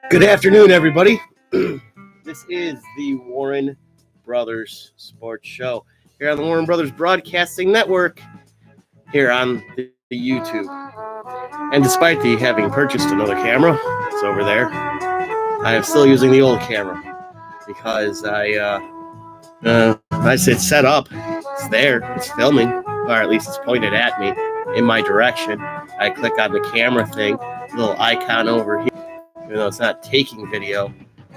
Good afternoon, everybody. This is the Warren Brothers Sports Show here on the Warren Brothers Broadcasting Network here on the YouTube. And despite the having purchased another camera, it's over there, I am still using the old camera because I said set up. It's there. It's filming, or at least it's pointed at me in my direction. I click on the camera thing, little icon over here. Even though it's not taking video.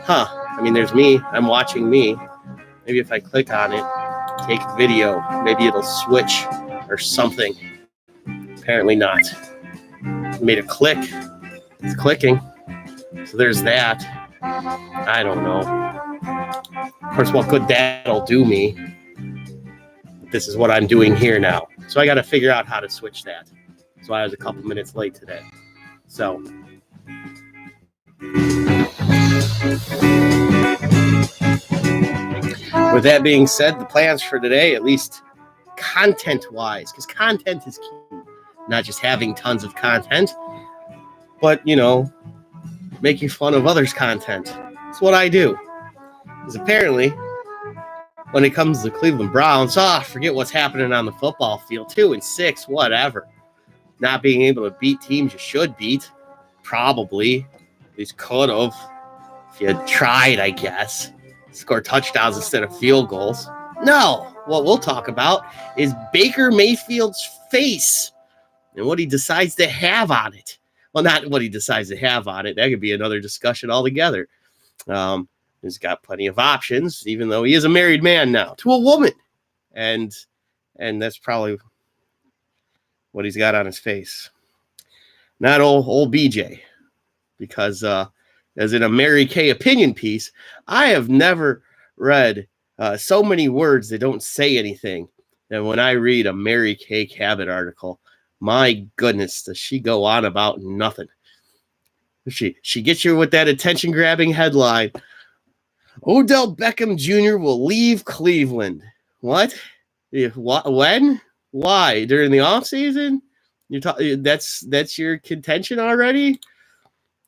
I mean, there's me. I'm watching me. Maybe if I click on it, take video, maybe it'll switch or something. Apparently not. Made a click. It's clicking. So there's that. I don't know. Of course, what good that'll do me. This is what I'm doing here now. So I got to figure out how to switch that. That's why I was a couple minutes late today. So... with that being said, the plans for today, at least content-wise, because content is key, not just having tons of content, but, making fun of others' content. That's what I do. Because apparently, when it comes to the Cleveland Browns, forget what's happening on the football field, 2-6, whatever. Not being able to beat teams you should beat, probably. At least could have. If you had tried, I guess. Score touchdowns instead of field goals. No. What we'll talk about is Baker Mayfield's face and what he decides to have on it. Well, not what he decides to have on it. That could be another discussion altogether. He's got plenty of options, even though he is a married man now to a woman. And that's probably what he's got on his face. Not old OBJ. Because as in a Mary Kay opinion piece, I have never read so many words that don't say anything. And when I read a Mary Kay Cabot article, my goodness, does she go on about nothing. She gets you with that attention-grabbing headline. Odell Beckham Jr. will leave Cleveland. What? When? Why? During the offseason? That's your contention already?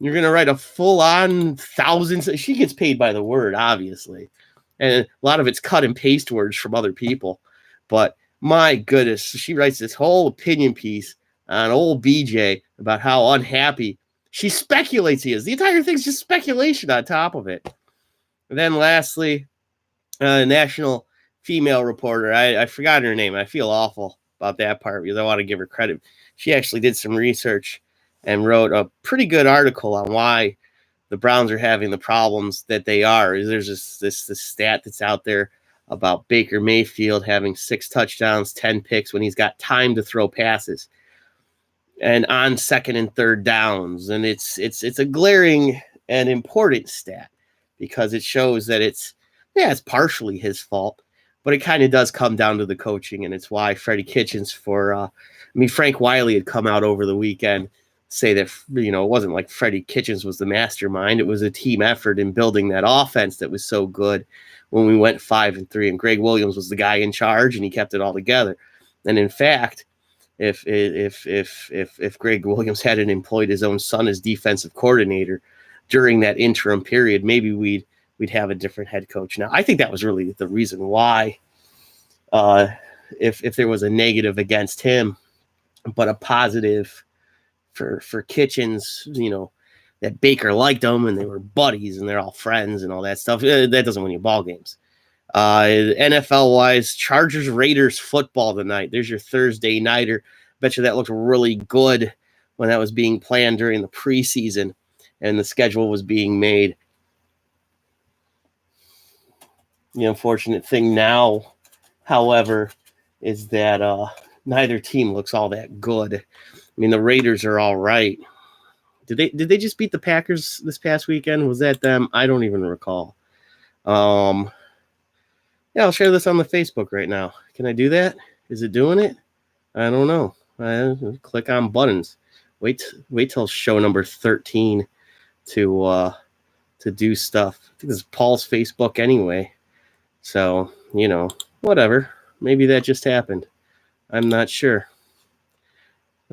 You're going to write a full-on thousands. She gets paid by the word, obviously. And a lot of it's cut and paste words from other people. But my goodness, she writes this whole opinion piece on old BJ about how unhappy she speculates he is. The entire thing's just speculation on top of it. And then lastly, national female reporter. I forgot her name. I feel awful about that part because I want to give her credit. She actually did some research and wrote a pretty good article on why the Browns are having the problems that they are. There's this stat that's out there about Baker Mayfield having 6 touchdowns, 10 picks when he's got time to throw passes, and on second and third downs. And it's a glaring and important stat because it shows that it's partially his fault, but it kind of does come down to the coaching, and it's why Freddie Kitchens Frank Wiley had come out over the weekend say that, it wasn't like Freddie Kitchens was the mastermind. It was a team effort in building that offense that was so good when we went 5-3, and Greg Williams was the guy in charge and he kept it all together. And in fact, if Greg Williams hadn't employed his own son as defensive coordinator during that interim period, maybe we'd have a different head coach. Now, I think that was really the reason why, if there was a negative against him, but a positive for Kitchens, that Baker liked them and they were buddies and they're all friends and all that stuff. That doesn't win you ball games. NFL-wise, Chargers-Raiders football tonight. There's your Thursday nighter. Bet you that looked really good when that was being planned during the preseason and the schedule was being made. The unfortunate thing now, however, is that neither team looks all that good. I mean, the Raiders are all right. Did they just beat the Packers this past weekend? Was that them? I don't even recall. I'll share this on the Facebook right now. Can I do that? Is it doing it? I don't know. Click on buttons. Wait till show number 13 to do stuff. I think this is Paul's Facebook anyway. So, whatever. Maybe that just happened. I'm not sure.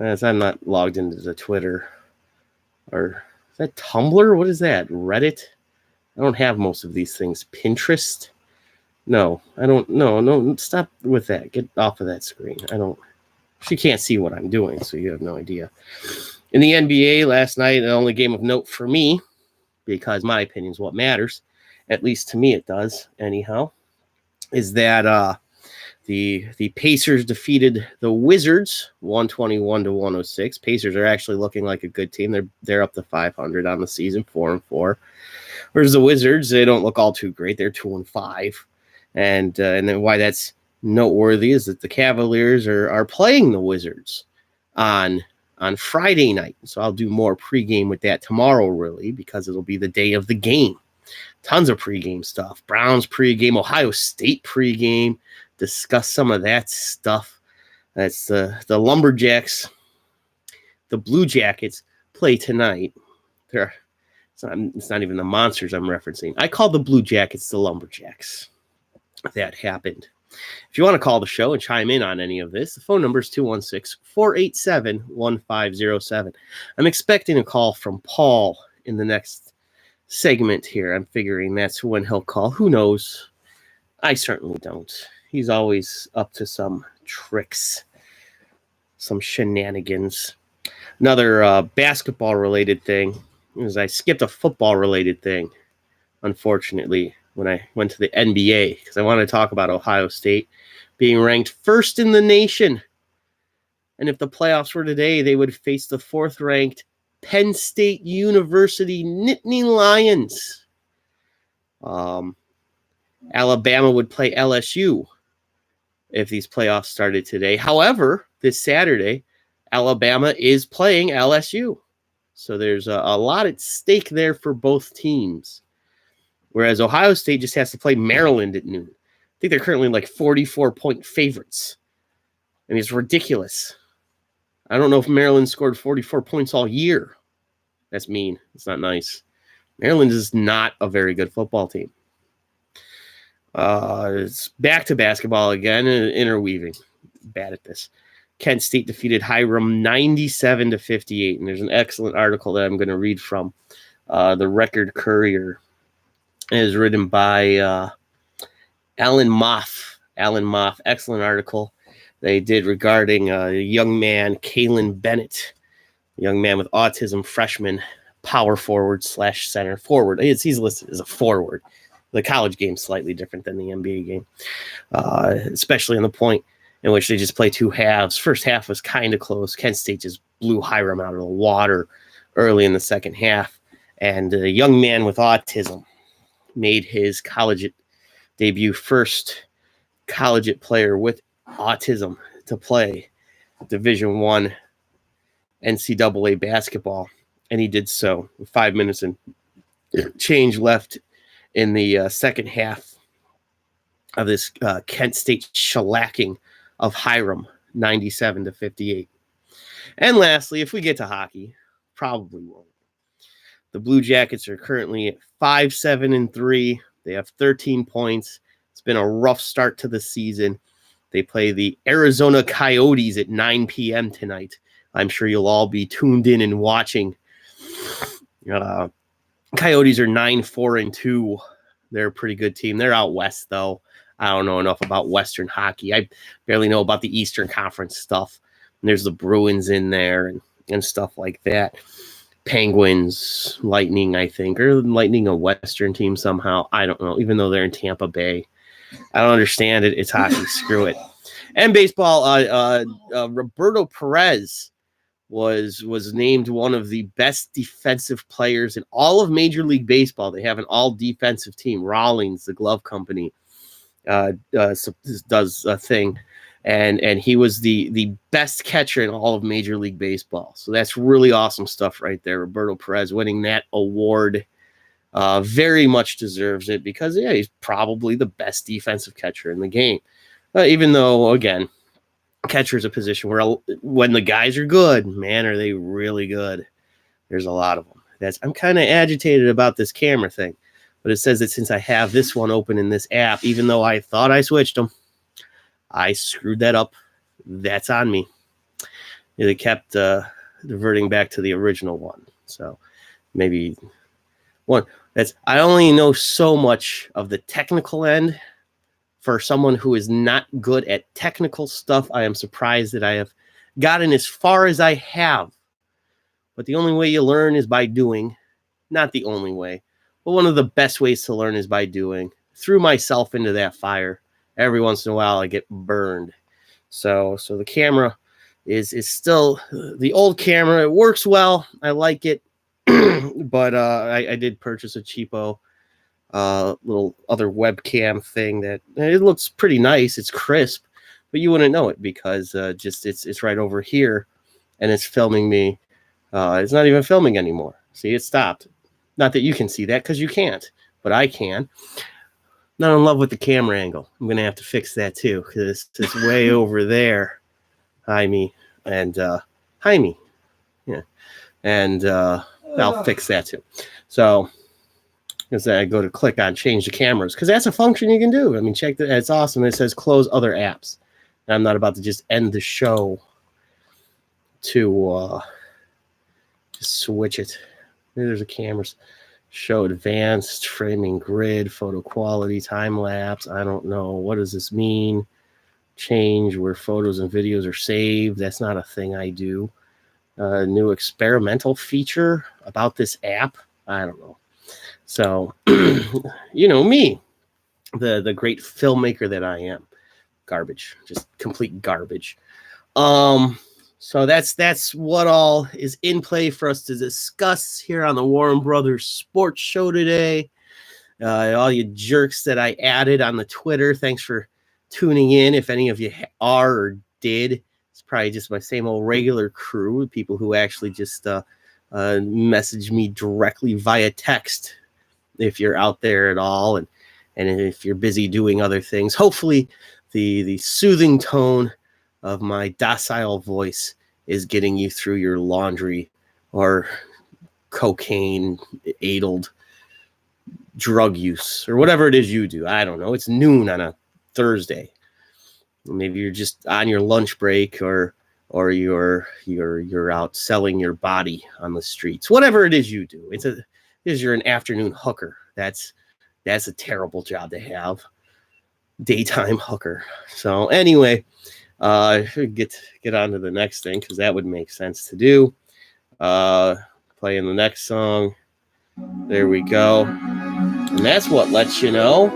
As I'm not logged into the Twitter or that Tumblr? What is that? Reddit? I don't have most of these things. Pinterest? No, I don't. No, stop with that. Get off of that screen. I don't. She can't see what I'm doing, so you have no idea. In the NBA last night, the only game of note for me, because my opinion is what matters, at least to me it does, anyhow, is that the Pacers defeated the Wizards 121-106. Pacers are actually looking like a good team. They're up to 500 on the season, 4-4. Whereas the Wizards, they don't look all too great. They're 2-5. And then why that's noteworthy is that the Cavaliers are playing the Wizards on Friday night. So I'll do more pregame with that tomorrow, really, because it'll be the day of the game. Tons of pregame stuff. Browns pregame, Ohio State pregame. Discuss some of that stuff. That's the Lumberjacks. The Blue Jackets play tonight. It's not even the Monsters I'm referencing. I call the Blue Jackets the Lumberjacks. That happened. If you want to call the show and chime in on any of this, the phone number is 216-487-1507. I'm expecting a call from Paul in the next segment here. I'm figuring that's when he'll call. Who knows? I certainly don't. He's always up to some tricks, some shenanigans. Another basketball-related thing is I skipped a football-related thing, unfortunately, when I went to the NBA, because I want to talk about Ohio State being ranked first in the nation. And if the playoffs were today, they would face the fourth-ranked Penn State University Nittany Lions. Alabama would play LSU if these playoffs started today. However, this Saturday, Alabama is playing LSU. So there's a lot at stake there for both teams. Whereas Ohio State just has to play Maryland at noon. I think they're currently like 44-point favorites. I mean, it's ridiculous. I don't know if Maryland scored 44 points all year. That's mean. It's not nice. Maryland is not a very good football team. It's back to basketball again, interweaving. Bad at this. Kent State defeated Hiram 97-58, and there's an excellent article that I'm going to read from the Record Courier. It is written by Alan Moff. Alan Moff, excellent article they did regarding a young man, Kalen Bennett, a young man with autism, freshman, power forward / center forward. He's listed as a forward. The college game's slightly different than the NBA game, especially in the point in which they just play two halves. First half was kind of close. Kent State just blew Hiram out of the water early in the second half. And a young man with autism made his college debut, first collegiate player with autism to play Division I NCAA basketball. And he did so with 5 minutes and change left in the second half of this Kent State shellacking of Hiram, 97-58. And lastly, if we get to hockey, probably won't. The Blue Jackets are currently at 5-7-3. They have 13 points. It's been a rough start to the season. They play the Arizona Coyotes at 9 p.m. tonight. I'm sure you'll all be tuned in and watching. Coyotes are 9-4-2. They're a pretty good team. They're out west, though. I don't know enough about Western hockey. I barely know about the Eastern Conference stuff. And there's the Bruins in there and stuff like that. Penguins, Lightning, I think, or Lightning a Western team somehow. I don't know, even though they're in Tampa Bay. I don't understand it. It's hockey. Screw it. And baseball, Roberto Perez was named one of the best defensive players in all of Major League Baseball. They have an all-defensive team. Rawlings, the glove company, does a thing. And he was the best catcher in all of Major League Baseball. So that's really awesome stuff right there. Roberto Perez winning that award very much deserves it because, yeah, he's probably the best defensive catcher in the game. Even though, again, catcher is a position where when the guys are good, man, are they really good. There's a lot of them. I'm kind of agitated about this camera thing. But it says that since I have this one open in this app, even though I thought I switched them, I screwed that up. That's on me. They kept diverting back to the original one. So maybe one. I only know so much of the technical end. For someone who is not good at technical stuff, I am surprised that I have gotten as far as I have. But the only way you learn is by doing. Not the only way, but one of the best ways to learn is by doing. Threw myself into that fire. Every once in a while, I get burned. So the camera is still the old camera. It works well. I like it. But I did purchase a cheapo little other webcam thing that it looks pretty nice. It's crisp, but you wouldn't know it because just it's right over here, and it's filming me. It's not even filming anymore. See, it stopped. Not that you can see that because you can't, but I can. Not in love with the camera angle. I'm gonna have to fix that too because it's way over there. Hi me and hi me, yeah, and I'll fix that too. So. Because I go to click on change the cameras because that's a function you can do. I mean, check that. It's awesome. It says close other apps. And I'm not about to just end the show to just switch it. Maybe there's a cameras. Show advanced, framing grid, photo quality, time lapse. I don't know. What does this mean? Change where photos and videos are saved. That's not a thing I do. New experimental feature about this app. I don't know. So, you know me, the great filmmaker that I am. Garbage, just complete garbage. So that's what all is in play for us to discuss here on the Warren Brothers Sports Show today. All you jerks that I added on the Twitter, thanks for tuning in. If any of you are or did, it's probably just my same old regular crew, people who actually just message me directly via text. If you're out there at all, and if you're busy doing other things, hopefully the soothing tone of my docile voice is getting you through your laundry or cocaine-aidled drug use or whatever it is you do. I don't know. It's noon on a Thursday. Maybe you're just on your lunch break or you're out selling your body on the streets. Whatever it is you do, you're an afternoon hooker. That's a terrible job to have. Daytime hooker. So anyway, get on to the next thing because that would make sense to do. Playing the next song. There we go. And that's what lets you know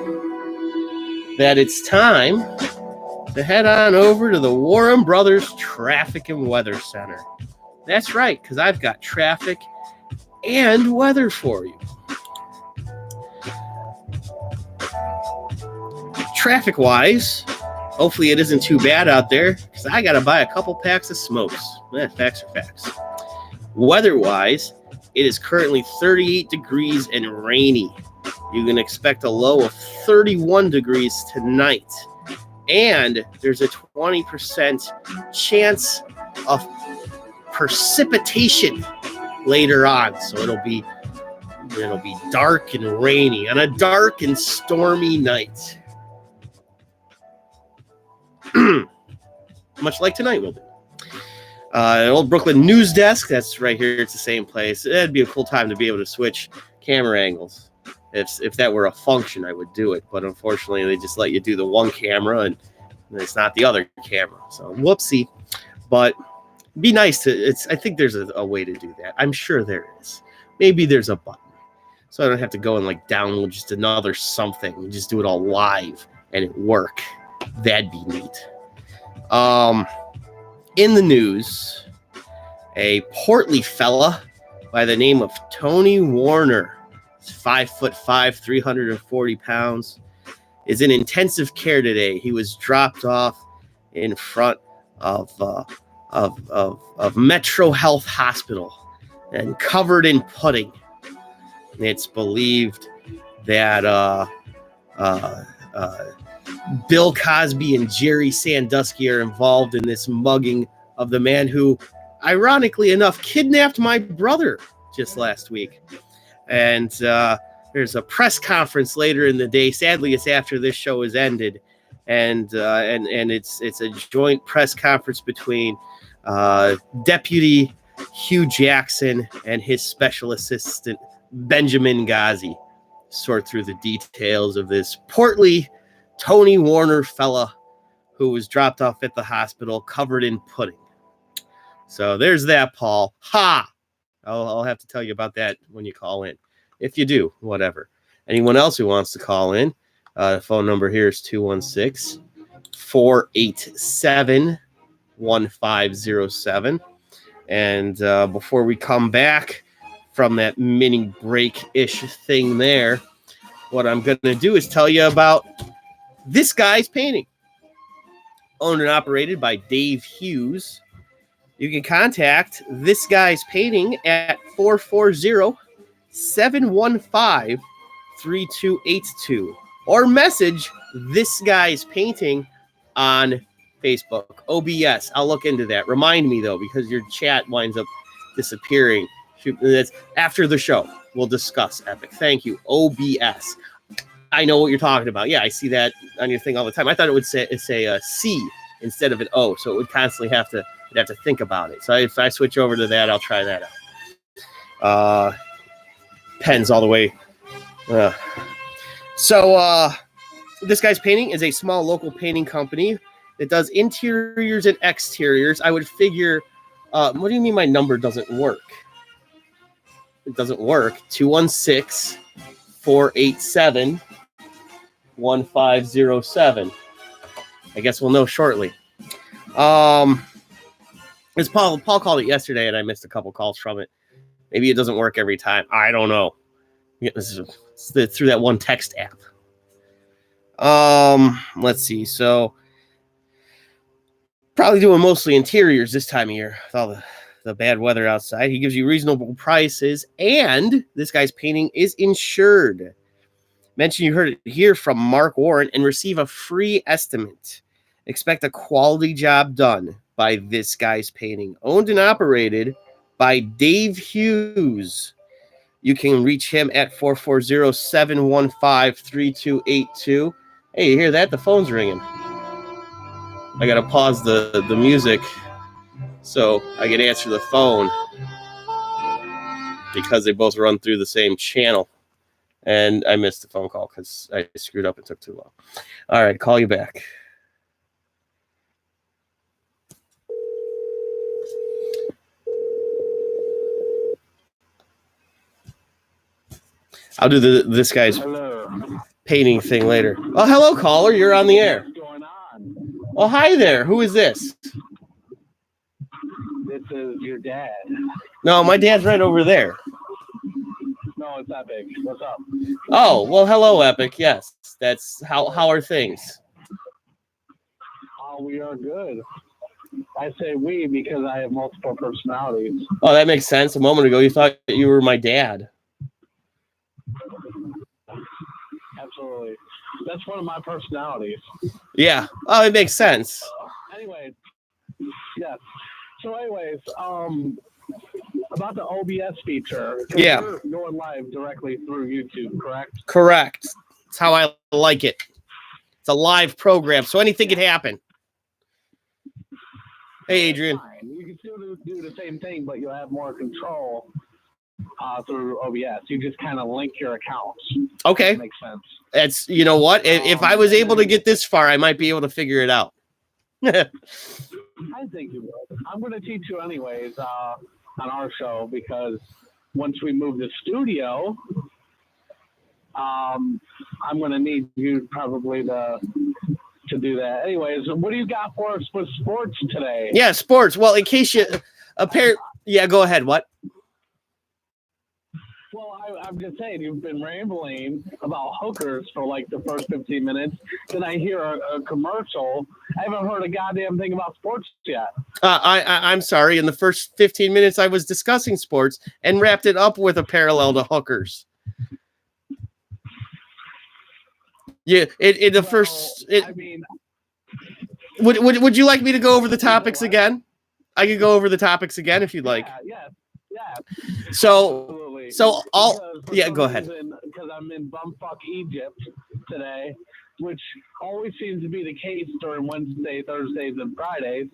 that it's time to head on over to the Warren Brothers Traffic and Weather Center. That's right, because I've got traffic and weather for you. Traffic-wise, hopefully it isn't too bad out there because I got to buy a couple packs of smokes. Facts are facts. Weather-wise, it is currently 38 degrees and rainy. You can expect a low of 31 degrees tonight. And there's a 20% chance of precipitation later on. So it'll be dark and rainy on a dark and stormy night. Much like tonight will be. Old Brooklyn News Desk, that's right here. It's the same place. It'd be a cool time to be able to switch camera angles. If that were a function, I would do it. But unfortunately, they just let you do the one camera, and it's not the other camera. So whoopsie. But it'd be nice to. I think there's a way to do that. I'm sure there is. Maybe there's a button, so I don't have to go and download just another something. And just do it all live and it work. That'd be neat. In the news, a portly fella by the name of Tony Warner, 5'5", 340 pounds, is in intensive care today. He was dropped off in front of Metro Health Hospital and covered in pudding. It's believed that Bill Cosby and Jerry Sandusky are involved in this mugging of the man who, ironically enough, kidnapped my brother just last week. And there's a press conference later in the day. Sadly, it's after this show has ended, and it's a joint press conference between Deputy Hugh Jackson and his special assistant, Benjamin Ghazi, sort through the details of this portly Tony Warner fella who was dropped off at the hospital covered in pudding. So there's that, Paul. Ha! I'll have to tell you about that when you call in. If you do, whatever. Anyone else who wants to call in, the phone number here is 216-487-1507. And before we come back from that mini break-ish thing there, what I'm going to do is tell you about this guy's painting. Owned and operated by Dave Hughes. You can contact this guy's painting at 440-715-3282 or message this guy's painting on Facebook. OBS. I'll look into that. Remind me, though, because your chat winds up disappearing. That's after the show. We'll discuss Epic. Thank you. OBS. I know what you're talking about. Yeah, I see that on your thing all the time. I thought it would say a C instead of an O, so it would constantly have to think about it. So if I switch over to that, I'll try that out. Pens all the way. So this guy's painting is a small local painting company that does interiors and exteriors. I would figure, what do you mean my number doesn't work? It doesn't work. 216-487-1507. I guess we'll know shortly. It's Paul called it yesterday, and I missed a couple calls from it. Maybe it doesn't work every time. I don't know. It's through that one text app. Let's see. So probably doing mostly interiors this time of year with all the bad weather outside. He gives you reasonable prices, and this guy's painting is insured. Mention you heard it here from Mark Warren and receive a free estimate. Expect a quality job done by this guy's painting. Owned and operated by Dave Hughes. You can reach him at 440-715-3282. Hey, you hear that? The phone's ringing. I got to pause the music so I can answer the phone because they both run through the same channel. And I missed the phone call because I screwed up and took too long. All right, call you back. I'll do this guy's painting thing later. Oh, hello, caller. You're on the air. What's going on? Oh, hi there. Who is this? This is your dad. No, my dad's right over there. No, it's Epic. What's up? Oh, well, hello, Epic. Yes, that's how are things? Oh, we are good. I say we because I have multiple personalities. Oh, that makes sense. A moment ago, you thought that you were my dad. Absolutely. That's one of my personalities. Yeah. Oh, it makes sense. Anyway, yes. So anyways, about the OBS feature. Yeah. You're going live directly through YouTube, correct? Correct. That's how I like it. It's a live program, so anything can happen. Hey, Adrian. Fine. You can still do the same thing, but you'll have more control through OBS. You just kind of link your accounts. Okay. That makes sense. That's, you know what? If I was able to get this far, I might be able to figure it out. I think you will. I'm going to teach you anyways on our show because once we move the studio, I'm going to need you probably to do that. Anyways, what do you got for us with sports today? Yeah, sports. Well, in case you yeah, go ahead. What? Well, I'm just saying, you've been rambling about hookers for like the first 15 minutes. Then I hear a commercial. I haven't heard a goddamn thing about sports yet. I'm sorry. In the first 15 minutes, I was discussing sports and wrapped it up with a parallel to hookers. Yeah, would you like me to go over the topics again? I could go over the topics again if you'd like. Yeah. So go ahead. Because I'm in bumfuck Egypt today, which always seems to be the case during Wednesday, Thursdays, and Fridays.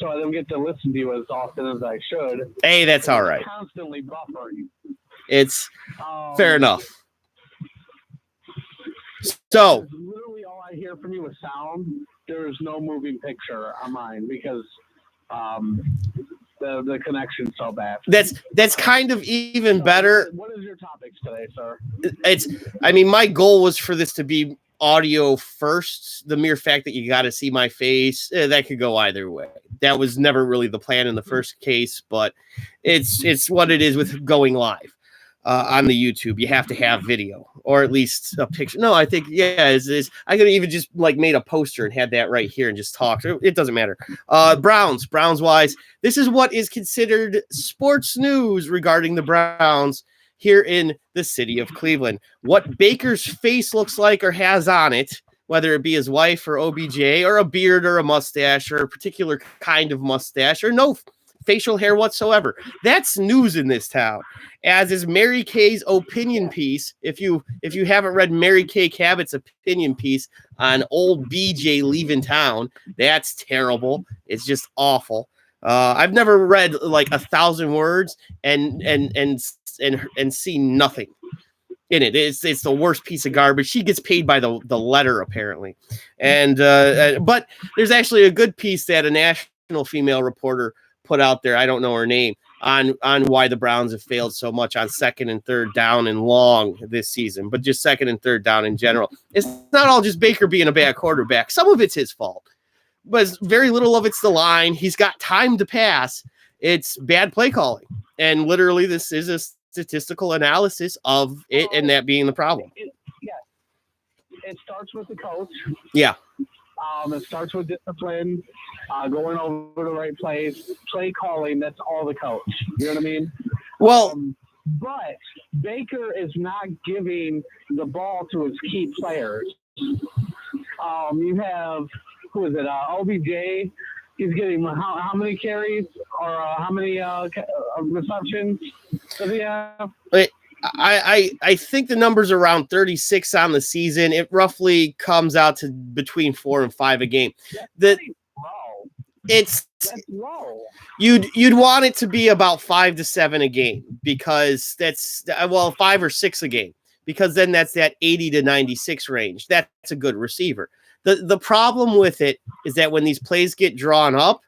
so I don't get to listen to you as often as I should. Hey, that's all right. Constantly buffering. It's fair enough. So literally all I hear from you is sound. There is no moving picture on mine because the connection's so bad. That's kind of even better. What is your topics today, sir? My goal was for this to be audio first. The mere fact that you got to see my face, that could go either way. That was never really the plan in the first case, but it's what it is with going live on the YouTube. You have to have video or at least a picture. No, I think I could even just like made a poster and had that right here and just talked. It doesn't matter. Browns wise, this is what is considered sports news regarding the Browns here in the city of Cleveland. What Baker's face looks like or has on it, whether it be his wife or OBJ or a beard or a mustache or a particular kind of mustache or no facial hair whatsoever. That's news in this town, as is Mary Kay's opinion piece. If you haven't read Mary Kay Cabot's opinion piece on old BJ leaving town, that's terrible. It's just awful. I've never read like 1,000 words and seen nothing in it. It's the worst piece of garbage. She gets paid by the letter apparently, and but there's actually a good piece that a national female reporter put out there. I don't know her name on why the Browns have failed so much on second and third down and long this season, but just second and third down in general. It's not all just Baker being a bad quarterback. Some of it's his fault, but very little of it's the line. He's got time to pass. It's bad play calling. And literally this is a statistical analysis of it and that being the problem. It starts with the coach. Yeah. It starts with discipline, going over the right plays, play calling. That's all the coach. You know what I mean? Well, but Baker is not giving the ball to his key players. You have, who is it? OBJ. He's getting how many carries or how many receptions does he have? I think the number's around 36 on the season. It roughly comes out to between 4 and 5 a game. That's low. You'd want it to be about 5 to 7 a game because that's 5 or 6 a game because then that's that 80 to 96 range. That's a good receiver. The problem with it is that when these plays get drawn up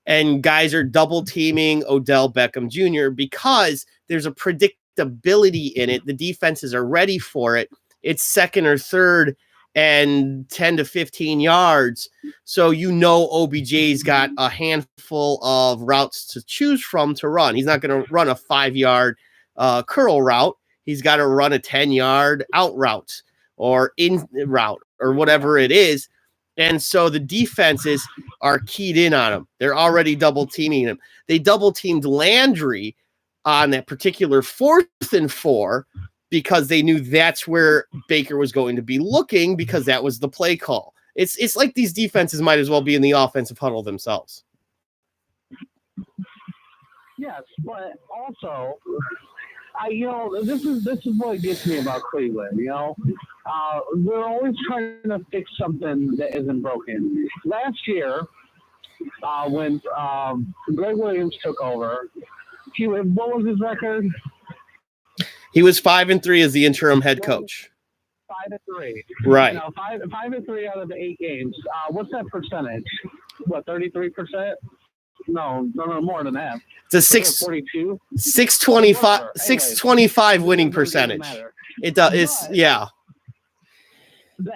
and guys are double teaming Odell Beckham Jr. because there's a predictability in it, the defenses are ready for it. It's second or third and 10 to 15 yards. So OBJ's got a handful of routes to choose from to run. He's not going to run a 5-yard curl route. He's got to run a 10-yard out route or in route or whatever it is. And so the defenses are keyed in on him. They're already double teaming him. They double teamed Landry on that particular 4th and 4 because they knew that's where Baker was going to be looking because that was the play call. It's like these defenses might as well be in the offensive huddle themselves. Yes, but also, this is what gets me about Cleveland. They're always trying to fix something that isn't broken. Last year, when Greg Williams took over, what was his record? He was 5-3 as the interim head coach. 5-3. Right. 5-3 out of the 8 games. What's that percentage? What, 33%? No, more than that. It's a 625 winning percentage. It does. Yeah. The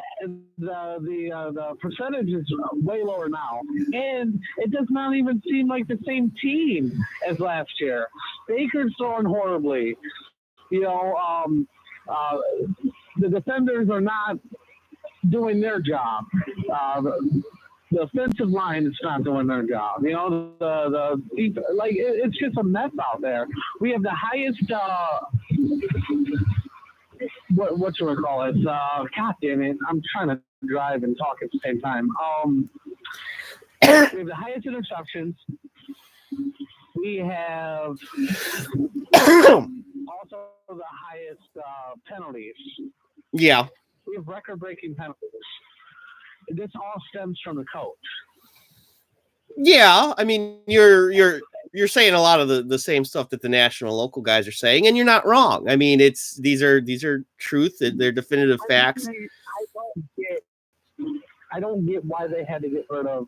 percentage is way lower now, and it does not even seem like the same team as last year. Baker's throwing horribly. The defenders are not doing their job. The offensive line is not doing their job. It's just a mess out there. We have the highest. What should we call it? God damn it! I'm trying to drive and talk at the same time. We have the highest interceptions. We have also the highest penalties. Yeah. We have record-breaking penalties. This all stems from the coach. Yeah, I mean, you're saying a lot of the same stuff that the national local guys are saying, and you're not wrong. I mean, these are truth, they're definitive facts. I don't get why they had to get rid of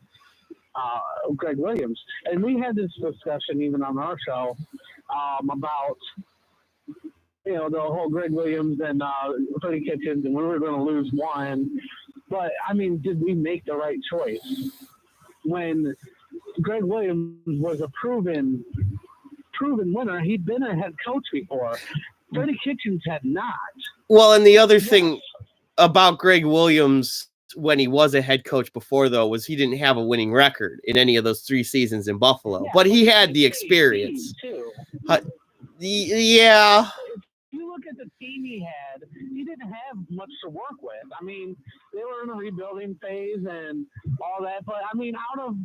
Greg Williams. And we had this discussion even on our show about the whole Greg Williams and Freddie Kitchens, and we were going to lose one. But I mean, did we make the right choice when Greg Williams was a proven winner? He'd been a head coach before. Freddie Kitchens had not. Well, and the other thing about Greg Williams when he was a head coach before, though, was he didn't have a winning record in any of those 3 seasons in Buffalo, but he had the experience. Yeah. If you look at the team he had, he didn't have much to work with. I mean, they were in a rebuilding phase and all that, but I mean, out of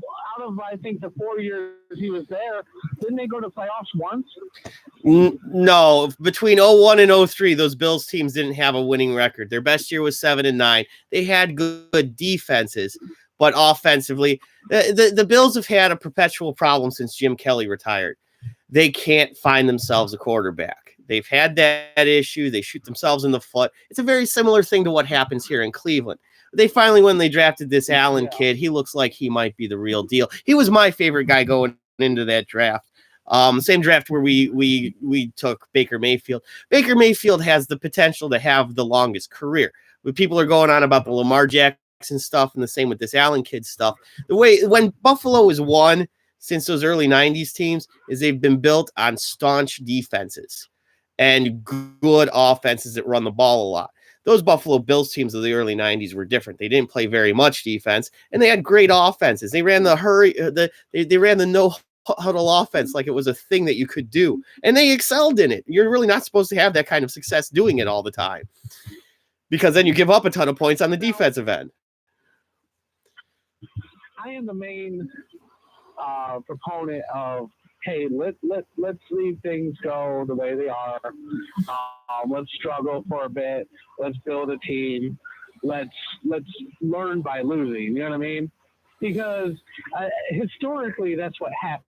I think the 4 years he was there, didn't they go to playoffs once? No, between 01 and 03, those Bills teams didn't have a winning record. Their best year was 7-9. They had good defenses, but offensively, the Bills have had a perpetual problem since Jim Kelly retired. They can't find themselves a quarterback. They've had that issue. They shoot themselves in the foot. It's a very similar thing to what happens here in Cleveland. They finally, when they drafted this Allen kid, he looks like he might be the real deal. He was my favorite guy going into that draft. Same draft where we took Baker Mayfield. Baker Mayfield has the potential to have the longest career. When people are going on about the Lamar Jackson stuff and the same with this Allen kid stuff, the way when Buffalo has won since those early 90s teams is they've been built on staunch defenses and good offenses that run the ball a lot. Those Buffalo Bills teams of the early 90s were different. They didn't play very much defense, and they had great offenses. They ran they ran the no huddle offense like it was a thing that you could do, and they excelled in it. You're really not supposed to have that kind of success doing it all the time, because then you give up a ton of points on the defensive end. I am the main proponent of, hey, let's leave things go the way they are. Let's struggle for a bit. Let's build a team. Let's learn by losing. You know what I mean? Because historically, that's what happens.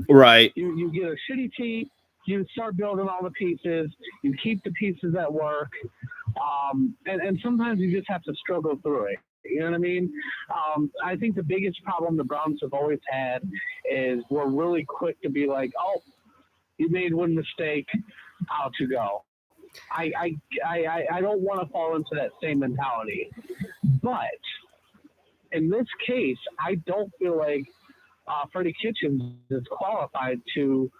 Right. You get a shitty team. You start building all the pieces. You keep the pieces that work. And sometimes you just have to struggle through it. You know what I mean? I think the biggest problem the Browns have always had is we're really quick to be like, oh, you made one mistake, out you go. I don't want to fall into that same mentality. But in this case, I don't feel like Freddie Kitchens is qualified to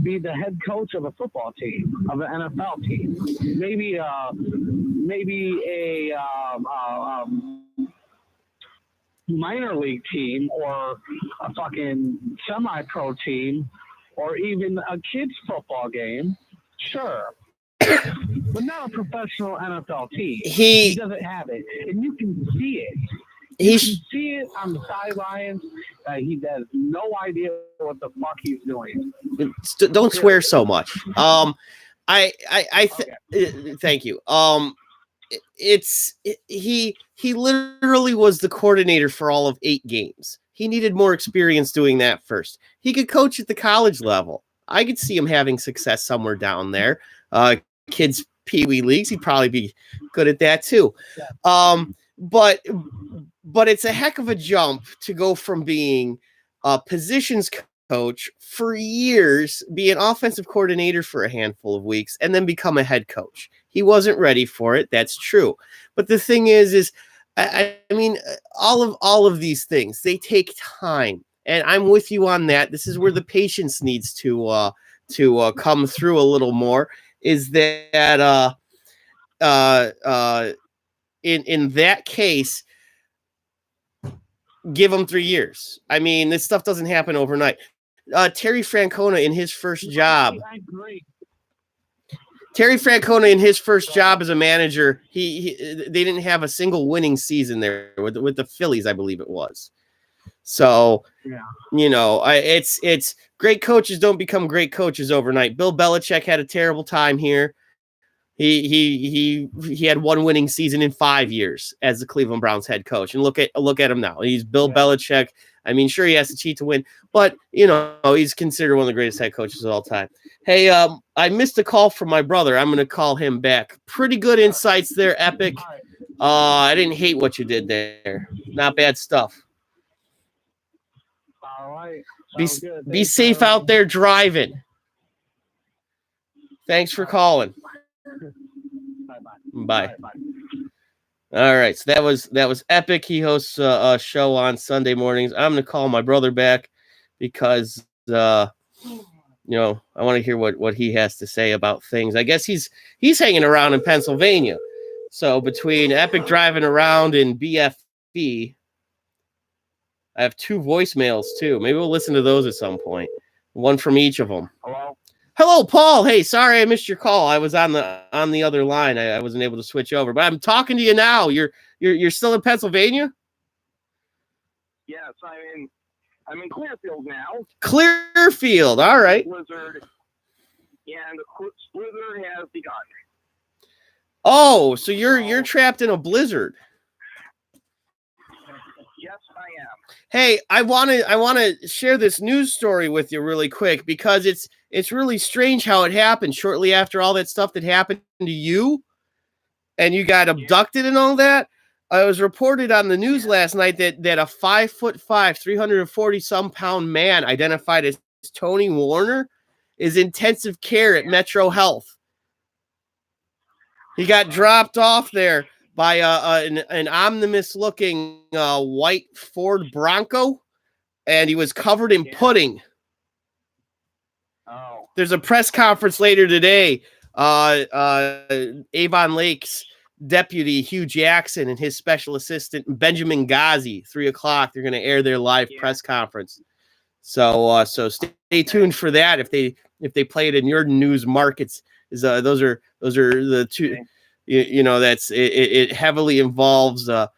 be the head coach of a football team, of an NFL team. Maybe a minor league team, or a fucking semi-pro team, or even a kids football game. Sure. But not a professional NFL team. He doesn't have it. And you can see it. You can see it on the sidelines. He has no idea what the fuck he's doing. Don't swear so much. Thank you. He literally was the coordinator for all of 8 games. He needed more experience doing that first. He could coach at the college level. I could see him having success somewhere down there. Kids Pee-wee leagues, he'd probably be good at that too. Yeah. But it's a heck of a jump to go from being a positions coach for years, be an offensive coordinator for a handful of weeks, and then become a head coach. He wasn't ready for it. That's true. But the thing is I mean, all of these things, they take time, and I'm with you on that. This is where the patience needs to come through a little more. Is that in that case, give him 3 years. I mean, this stuff doesn't happen overnight. Terry Francona in his first job. I agree. Terry Francona in his first job as a manager, they didn't have a single winning season there with the Phillies, I believe it was. So, yeah. You know, it's great coaches don't become great coaches overnight. Bill Belichick had a terrible time here. He had one winning season in 5 years as the Cleveland Browns head coach, and look at him now. He's Bill Belichick, I mean, sure, he has to cheat to win, but, he's considered one of the greatest head coaches of all time. Hey, I missed a call from my brother. I'm going to call him back. Pretty good insights there, Epic. I didn't hate what you did there. Not bad stuff. All right. Be safe out there driving. Thanks for calling. Bye. All right, so that was Epic. He hosts a show on Sunday mornings. I'm gonna call my brother back because I want to hear what he has to say about things. I guess he's hanging around in Pennsylvania. So between Epic driving around and BFB, I have 2 voicemails too. Maybe we'll listen to those at some point. One from each of them. Hello, Paul. Hey, sorry I missed your call. I was on the other line. I wasn't able to switch over, but I'm talking to you now. You're still in Pennsylvania? Yes, I'm in Clearfield now. Clearfield. All right. Blizzard, and the blizzard has begun. Oh, so you're trapped in a blizzard. Yes, I am. Hey, I want to share this news story with you really quick because it's really strange how it happened shortly after all that stuff that happened to you and you got abducted and all that. I was reported on the news last night that a 5'5", 340-some-pound man identified as Tony Warner is intensive care at Metro Health. He got dropped off there by an omnibus-looking white Ford Bronco, and he was covered in pudding. Oh. There's a press conference later today. Avon Lake's deputy Hugh Jackson and his special assistant Benjamin Ghazi, 3:00. They're going to air their live press conference. So stay tuned for that. If they play it in your news markets, those are the two. That's it heavily involves the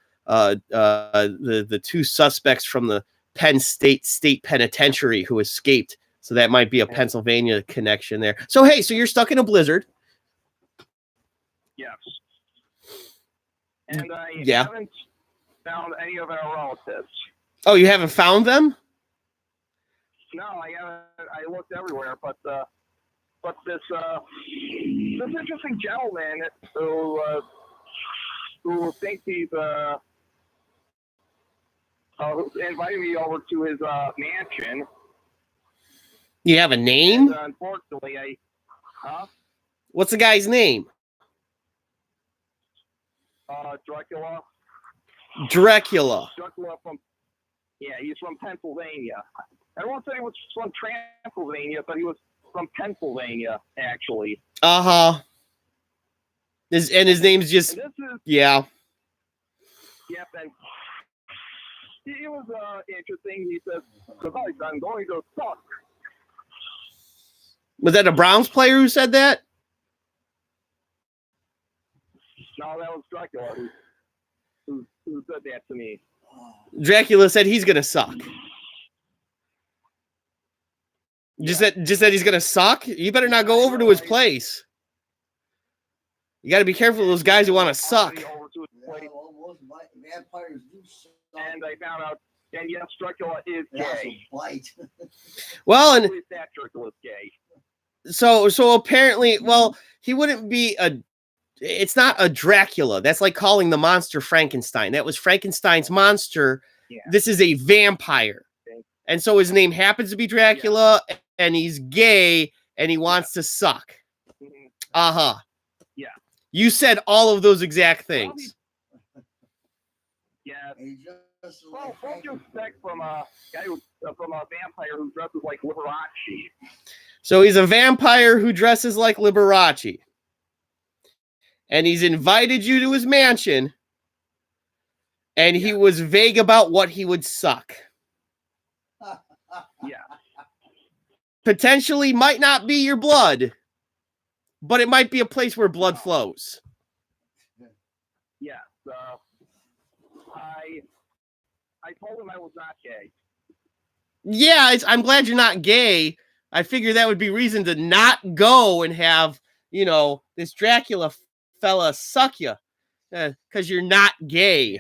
2 suspects from the Penn State Penitentiary who escaped. So that might be a Pennsylvania connection there. So hey, so you're stuck in a blizzard. Yes. And I haven't found any of our relatives. Oh, you haven't found them? No, I haven't. I looked everywhere, but this interesting gentleman who thinks he's invited me over to his mansion. You have a name? And, unfortunately, What's the guy's name? Dracula. Dracula. Dracula he's from Pennsylvania. Everyone said he was from Transylvania, but he was from Pennsylvania, actually. Uh-huh. And his name's just... Yeah. Yep, and it was interesting. He said, "Tonight I'm going to suck." Was that a Browns player who said that? No, that was Dracula who said that to me. Dracula said he's going to suck. Just that he's going to suck? You better not go over to his place. You got to be careful of those guys who want to suck. And I found out, and yes, Dracula is gay. Well, and that Dracula's gay. So apparently, well, he wouldn't be it's not a Dracula. That's like calling the monster Frankenstein. That was Frankenstein's monster. Yeah. This is a vampire. Okay. And so his name happens to be Dracula, and he's gay, and he wants to suck. Mm-hmm. Uh-huh. Yeah. You said all of those exact things. Yeah. Well, what do you expect from a guy from a vampire who dresses like Liberace? So he's a vampire who dresses like Liberace. And he's invited you to his mansion. And he was vague about what he would suck. Yeah. Potentially might not be your blood, but it might be a place where blood flows. Yes. I told him I was not gay. Yeah, I'm glad you're not gay. I figure that would be reason to not go and have, this Dracula fella suck you because you're not gay.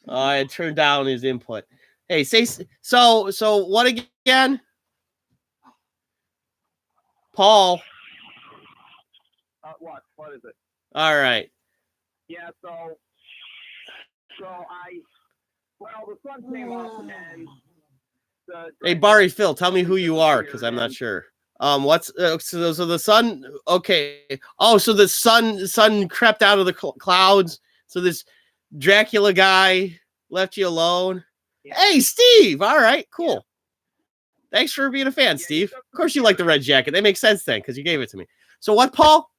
I turned down his input. Hey, so what again? Paul. What? What is it? All right. Yeah. So the sun came up and Hey, Barry Phil, tell me who you are because I'm not sure. What's so the sun? Okay. Oh, so the sun crept out of the clouds. So this Dracula guy left you alone. Yeah. Hey, Steve. All right, cool. Yeah. Thanks for being a fan, Steve. Of course, you like the red jacket. That makes sense then because you gave it to me. So what, Paul?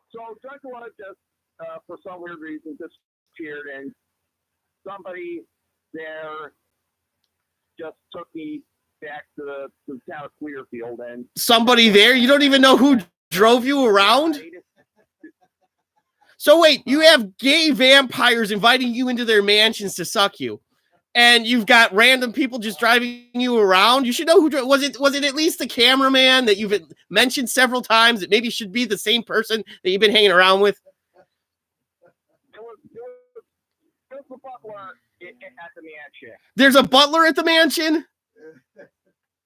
So Dracula just for some weird reason disappeared, and somebody there just took me back to the town of Clearfield. And somebody there? You don't even know who drove you around? So wait, you have gay vampires inviting you into their mansions to suck you, and you've got random people just driving you around. You should know who was it. Was it at least the cameraman that you've mentioned several times? That maybe should be the same person that you've been hanging around with. It was the butler at the mansion. There's a butler at the mansion?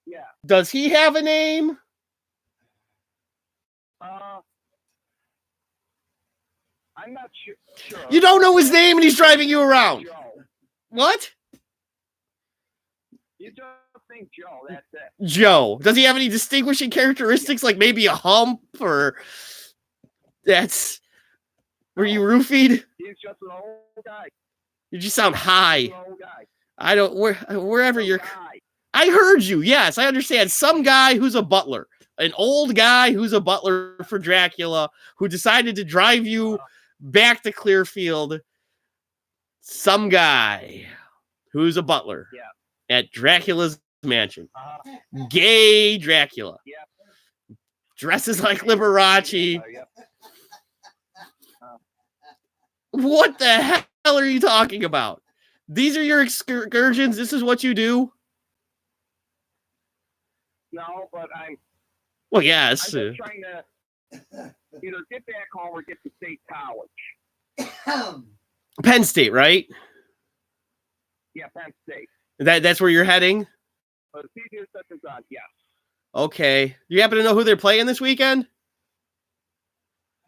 Yeah. Does he have a name? I'm not sure. You don't know his name and he's driving you around. Joe. What? You just think Joe, that's it. Joe. Does he have any distinguishing characteristics, like maybe a hump or were you roofied? He's just an old guy. You just sound high. He's an old guy. I don't wherever you're guy. I heard you. Yes, I understand. Some guy who's a butler. An old guy who's a butler for Dracula who decided to drive you back to Clearfield. Some guy who's a butler at Dracula's mansion. Gay Dracula. Dresses like Liberace. What the hell are you talking about? These are your excursions? This is what you do? No, but well, yes. I'm just trying to either get back home or get to State College. Penn State, right? Yeah, Penn State. That's where you're heading? But it's easier said than done, yes. Okay. You happen to know who they're playing this weekend?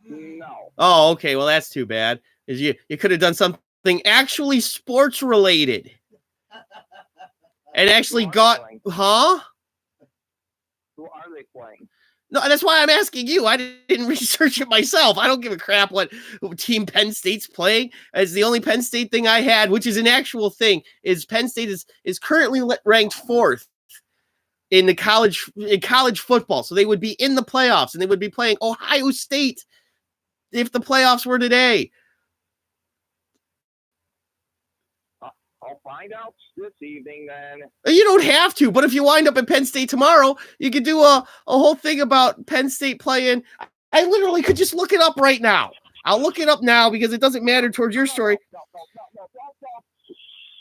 No. Oh, okay. Well, that's too bad. You could have done something actually sports related. And actually huh? Who are they playing? No, that's why I'm asking you. I didn't research it myself. I don't give a crap what team Penn State's playing. It's the only Penn State thing I had, which is an actual thing, is Penn State is currently ranked 4th in the college football. So they would be in the playoffs, and they would be playing Ohio State if the playoffs were today. I'll find out this evening then. You don't have to, but if you wind up at Penn State tomorrow, you could do a whole thing about Penn State playing. I literally could just look it up right now. I'll look it up now because it doesn't matter towards your story. No.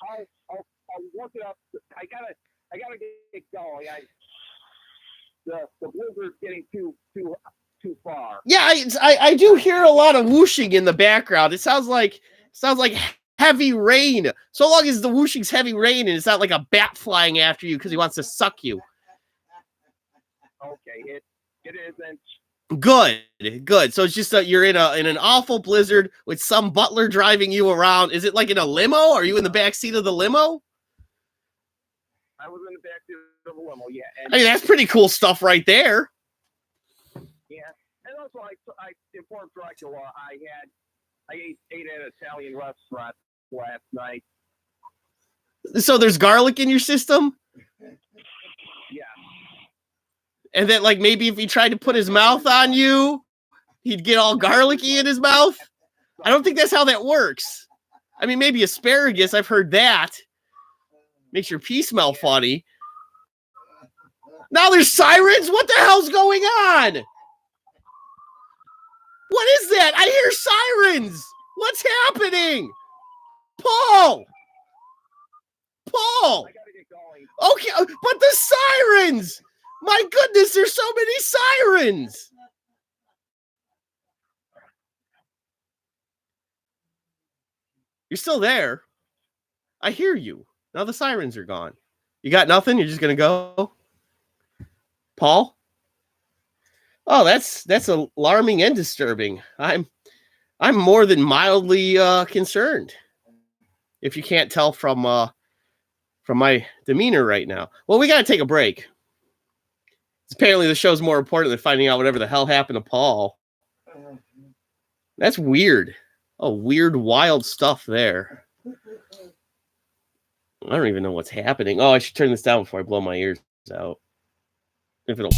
I'll look it up. I gotta get going. The blizzard's getting too far. Yeah, I do hear a lot of whooshing in the background. It sounds like heavy rain. So long as the whooshing's heavy rain and it's not like a bat flying after you because he wants to suck you. Okay, it isn't. Good. So it's just that you're in an awful blizzard with some butler driving you around. Is it like in a limo? Are you in the back seat of the limo? I was in the back seat of the limo, yeah. I mean, that's pretty cool stuff right there. Yeah, and also I informed Dracula I ate at an Italian restaurant last night. So there's garlic in your system? Yeah. And then, like, maybe if he tried to put his mouth on you, he'd get all garlicky in his mouth? I don't think that's how that works. I mean, maybe asparagus, I've heard that. Makes your pee smell funny. Now there's sirens? What the hell's going on? What is that? I hear sirens. What's happening? Paul. I gotta get going. Okay, but the sirens. My goodness, there's so many sirens. You're still there. I hear you. Now the sirens are gone. You got nothing? You're just going to go? Paul? Oh, that's alarming and disturbing. I'm more than mildly concerned. If you can't tell from my demeanor right now. Well, we got to take a break. Apparently the show's more important than finding out whatever the hell happened to Paul. That's weird. Oh, weird, wild stuff there. I don't even know what's happening. Oh, I should turn this down before I blow my ears out. If it'll...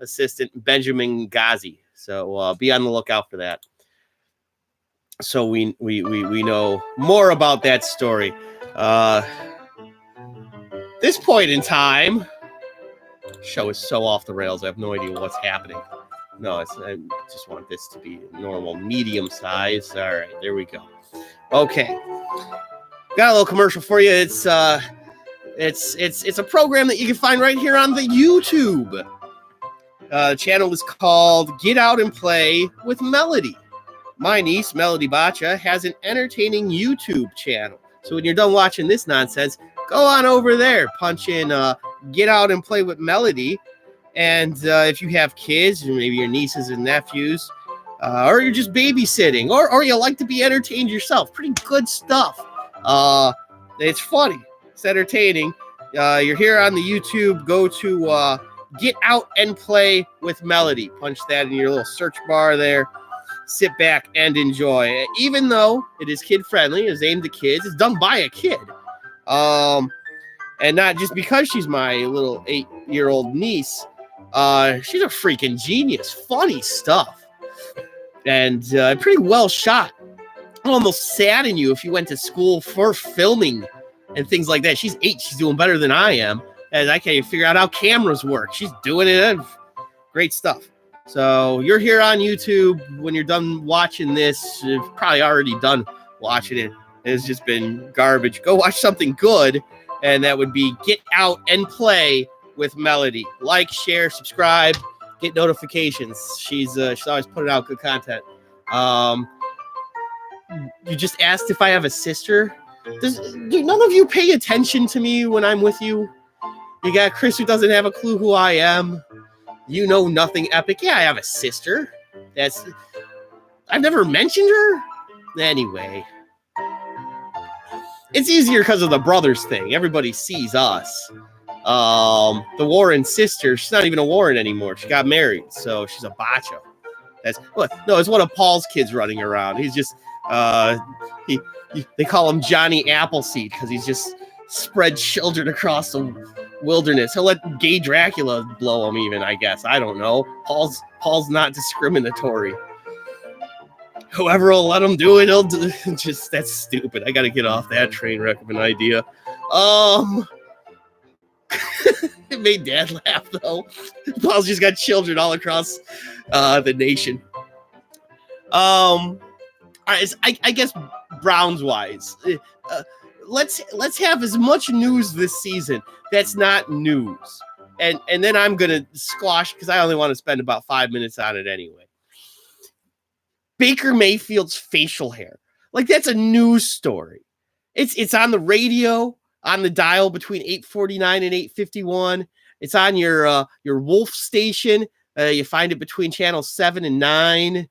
assistant Benjamin Ghazi. So be on the lookout for that. So we know more about that story. This point in time, show is so off the rails. I have no idea what's happening. No, I just want this to be normal, medium size. All right, there we go. Okay, got a little commercial for you. It's a program that you can find right here on the YouTube. The channel is called Get Out and Play with Melody. My niece, Melody Bacha, has an entertaining YouTube channel. So when you're done watching this nonsense, go on over there, punch in Get Out and Play with Melody. And if you have kids, or maybe your nieces and nephews, or you're just babysitting, or you like to be entertained yourself, pretty good stuff. It's funny. It's entertaining. You're here on the YouTube. Go to Get Out and Play with Melody. Punch that in your little search bar there. Sit back and enjoy. Even though it is kid-friendly, it's aimed at kids, it's done by a kid. And not just because she's my little 8-year-old niece. She's a freaking genius. Funny stuff. And pretty well shot. I'd almost sadden you if you went to school for filming and things like that. She's 8. She's doing better than I am. And I can't even figure out how cameras work. She's doing it. Great stuff. So you're here on YouTube. When you're done watching this, you've probably already done watching it. It's just been garbage. Go watch something good. And that would be Get Out and Play with Melody. Like, share, subscribe, get notifications. She's always putting out good content. You just asked if I have a sister. Do none of you pay attention to me when I'm with you? You got Chris who doesn't have a clue who I am. You know nothing epic. Yeah, I have a sister. I've never mentioned her. Anyway. It's easier because of the brothers thing. Everybody sees us. The Warren sister, she's not even a Warren anymore. She got married, so she's a Bacho. It's one of Paul's kids running around. He's just they call him Johnny Appleseed because he's just spread children across the wilderness. He'll let gay Dracula blow him even, I guess. I don't know. Paul's not discriminatory. Whoever will let him do it, he'll do. Just, that's stupid. I got to get off that train wreck of an idea. It made Dad laugh, though. Paul's just got children all across the nation. All right, I guess Browns-wise, let's have as much news this season that's not news. And then I'm going to squash, because I only want to spend about 5 minutes on it anyway. Baker Mayfield's facial hair. Like, that's a news story. It's on the radio, on the dial between 8:49 and 8:51. It's on your Wolf station. You find it between channels 7 and 9.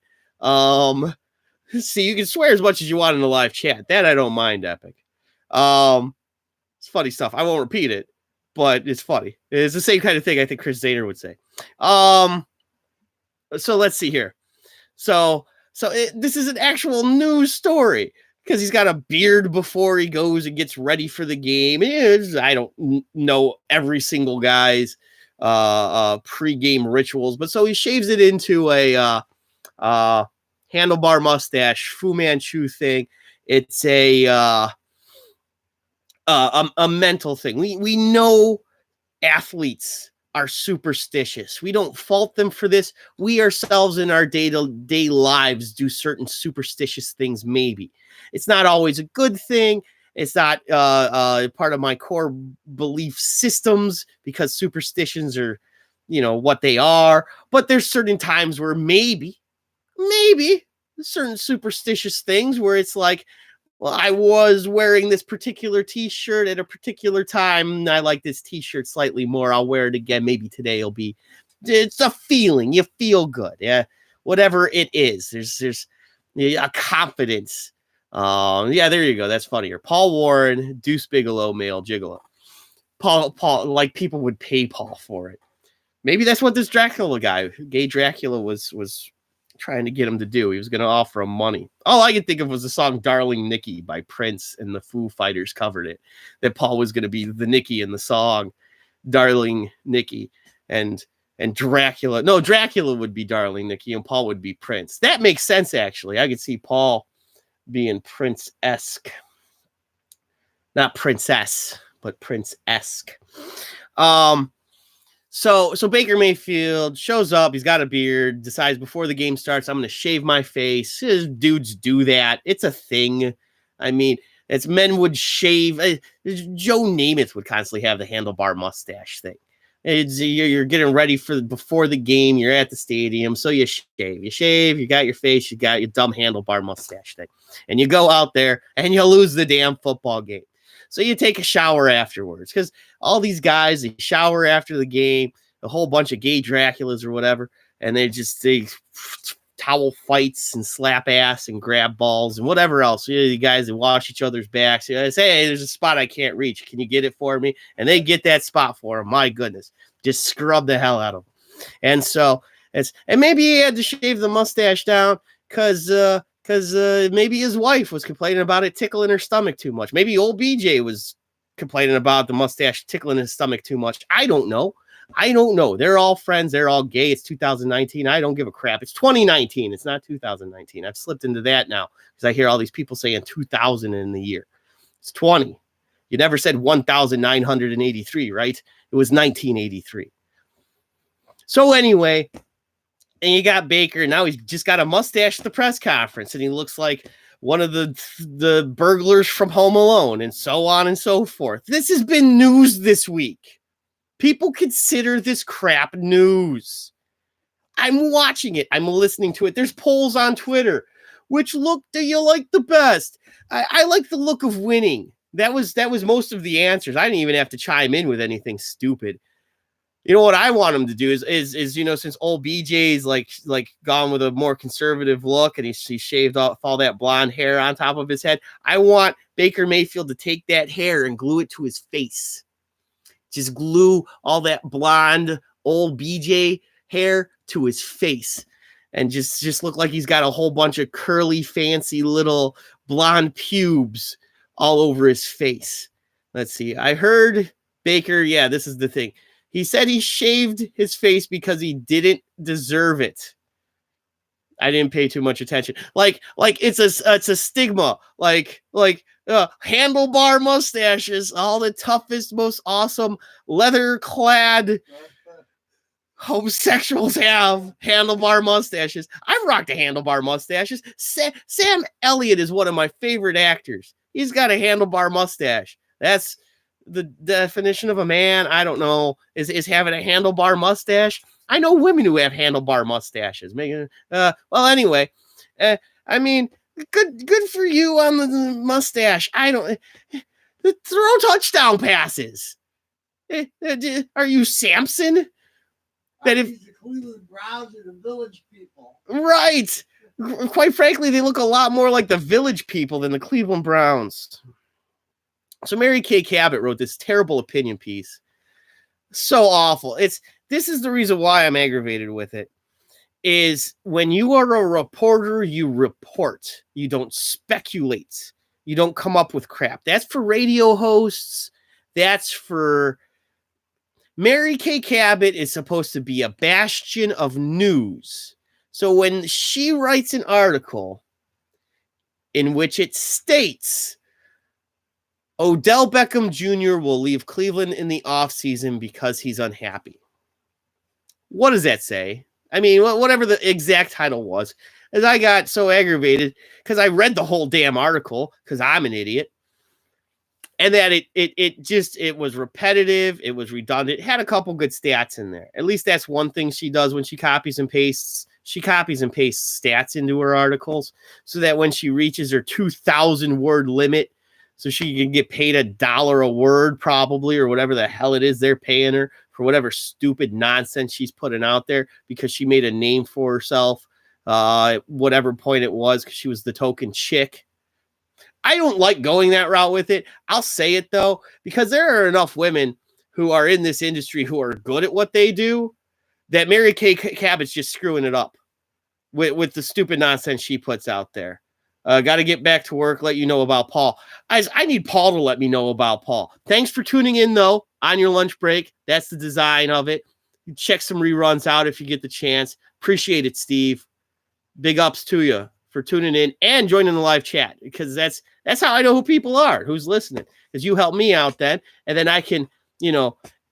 See, you can swear as much as you want in the live chat. That I don't mind, Epic. It's funny stuff. I won't repeat it, but it's funny. It's the same kind of thing I think Chris Zaner would say. So let's see here. So this is an actual news story because he's got a beard before he goes and gets ready for the game. I don't know every single guy's pre-game rituals, but so he shaves it into a handlebar mustache, Fu Manchu thing. It's a mental thing. We know athletes are superstitious. We don't fault them for this. We ourselves in our day-to-day lives do certain superstitious things. Maybe it's not always a good thing. It's not part of my core belief systems because superstitions are, what they are. But there's certain times where maybe certain superstitious things where it's like, well, I was wearing this particular t-shirt at a particular time. And I like this t-shirt slightly more. I'll wear it again. Maybe today it's a feeling. You feel good. Yeah. Whatever it is. There's a confidence. Yeah, there you go. That's funnier. Paul Warren, Deuce Bigelow, male gigolo. Paul, like people would pay Paul for it. Maybe that's what this Dracula guy, gay Dracula was trying to get him to do. He was going to offer him money. All I could think of was the song Darling Nikki by Prince, and the Foo Fighters covered it. That Paul was going to be the Nikki in the song Darling Nikki, and Dracula. No, Dracula would be Darling Nikki and Paul would be Prince. That makes sense, actually. I could see Paul being Prince-esque. Not princess, but Prince-esque. So Baker Mayfield shows up. He's got a beard, decides before the game starts, I'm going to shave my face. Dudes do that. It's a thing. I mean, it's men would shave. Joe Namath would constantly have the handlebar mustache thing. You're getting ready before the game. You're at the stadium, so you shave. You got your face. You got your dumb handlebar mustache thing. And you go out there, and you lose the damn football game. So you take a shower afterwards because all these guys, they shower after the game, a whole bunch of gay Draculas or whatever, and they towel fights and slap ass and grab balls and whatever else. You guys that wash each other's backs. You say, hey, there's a spot I can't reach. Can you get it for me? And they get that spot for him. My goodness, just scrub the hell out of him. And so and maybe he had to shave the mustache down because maybe his wife was complaining about it tickling her stomach too much. Maybe OBJ was complaining about the mustache tickling his stomach too much. I don't know. They're all friends. They're all gay. It's 2019. I don't give a crap. It's 2019. It's not 2019. I've slipped into that now because I hear all these people saying 2000 in the year. It's 20. You never said 1983, right? It was 1983. So anyway, and you got Baker. Now he's just got a mustache at the press conference, and he looks like one of the burglars from Home Alone, and so on and so forth. This has been news this week. People consider this crap news. I'm watching it. I'm listening to it. There's polls on Twitter. Which look do you like the best? I like the look of winning. That was most of the answers. I didn't even have to chime in with anything stupid. You know what I want him to do is since OBJ's like gone with a more conservative look and he shaved off all that blonde hair on top of his head. I want Baker Mayfield to take that hair and glue it to his face. Just glue all that blonde old BJ hair to his face and just look like he's got a whole bunch of curly, fancy little blonde pubes all over his face. Let's see. I heard Baker. Yeah, this is the thing. He said he shaved his face because he didn't deserve it. I didn't pay too much attention. Like it's a stigma. Like handlebar mustaches, all the toughest, most awesome leather-clad homosexuals have handlebar mustaches. I've rocked a handlebar mustaches. Sam Elliott is one of my favorite actors. He's got a handlebar mustache. That's the definition of a man. I don't know. Is having a handlebar mustache. I know women who have handlebar mustaches. Well, anyway, I mean, good for you on the mustache. I don't throw touchdown passes. Are you Samson? That if the Cleveland Browns are the Village People, right? Quite frankly, they look a lot more like the Village People than the Cleveland Browns. So Mary Kay Cabot wrote this terrible opinion piece. So awful. This is the reason why I'm aggravated with it. Is when you are a reporter, you report. You don't speculate. You don't come up with crap. That's for radio hosts. That's for Mary Kay Cabot is supposed to be a bastion of news. So when she writes an article in which it states Odell Beckham Jr. will leave Cleveland in the offseason because he's unhappy. What does that say? I mean, whatever the exact title was, as I got so aggravated because I read the whole damn article because I'm an idiot. And that it was repetitive. It was redundant. It had a couple good stats in there. At least that's one thing she does when she copies and pastes. She copies and pastes stats into her articles so that when she reaches her 2,000 word limit, so she can get paid $1 a word probably, or whatever the hell it is they're paying her for whatever stupid nonsense she's putting out there because she made a name for herself, at whatever point it was, because she was the token chick. I don't like going that route with it. I'll say it, though, because there are enough women who are in this industry who are good at what they do that Mary Kay Cabot's just screwing it up with the stupid nonsense she puts out there. Got to get back to work, let you know about Paul. I need Paul to let me know about Paul. Thanks for tuning in, though, on your lunch break. That's the design of it. Check some reruns out if you get the chance. Appreciate it, Steve. Big ups to you for tuning in and joining the live chat, because that's how I know who people are, who's listening, because you help me out then, and then I can,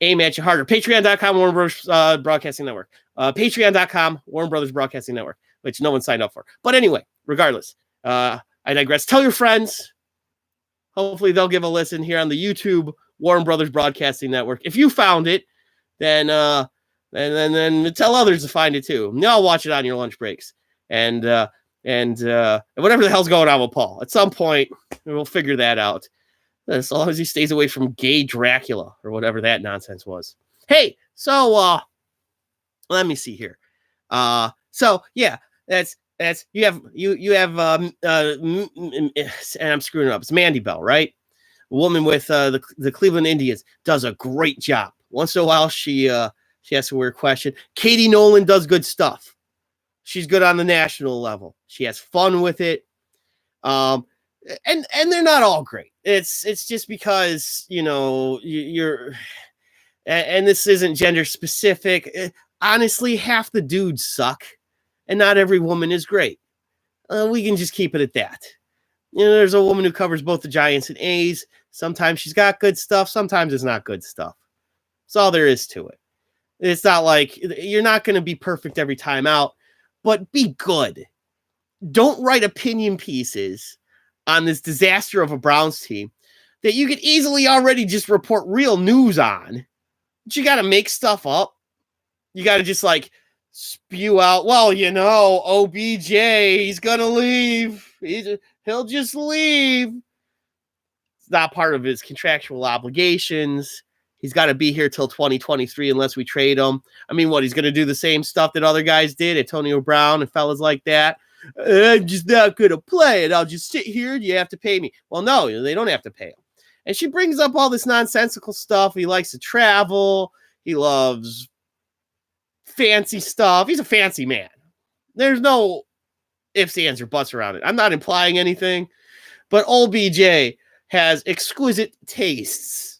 aim at you harder. Patreon.com, Warner Brothers Broadcasting Network. Patreon.com, Warner Brothers Broadcasting Network, which no one signed up for. But anyway, regardless, I digress. Tell your friends. Hopefully they'll give a listen here on the YouTube Warner Brothers Broadcasting Network. If you found it, then tell others to find it too. And I'll watch it on your lunch breaks. And whatever the hell's going on with Paul. At some point, we'll figure that out. As long as he stays away from gay Dracula or whatever that nonsense was. Hey, so let me see here. So yeah, that's you have and I'm screwing it up. It's Mandy Bell, right? A woman with the Cleveland Indians, does a great job. Once in a while, she asks a weird question. Katie Nolan does good stuff. She's good on the national level. She has fun with it. And they're not all great. It's just because, you're, and this isn't gender specific. Honestly, half the dudes suck and not every woman is great. We can just keep it at that. There's a woman who covers both the Giants and A's. Sometimes she's got good stuff. Sometimes it's not good stuff. That's all there is to it. It's not like you're not going to be perfect every time out, but be good. Don't write opinion pieces on this disaster of a Browns team that you could easily already just report real news on. But you got to make stuff up. You got to just spew out, well, OBJ, he's going to leave. He'll just leave. It's not part of his contractual obligations. He's got to be here till 2023 unless we trade him. I mean, what, he's going to do the same stuff that other guys did, Antonio Brown and fellas like that? I'm just not going to play it. I'll just sit here and you have to pay me. Well, no, they don't have to pay him. And she brings up all this nonsensical stuff. He likes to travel. He loves fancy stuff. He's a fancy man. There's no ifs, ands, or buts around it. I'm not implying anything, but OBJ has exquisite tastes.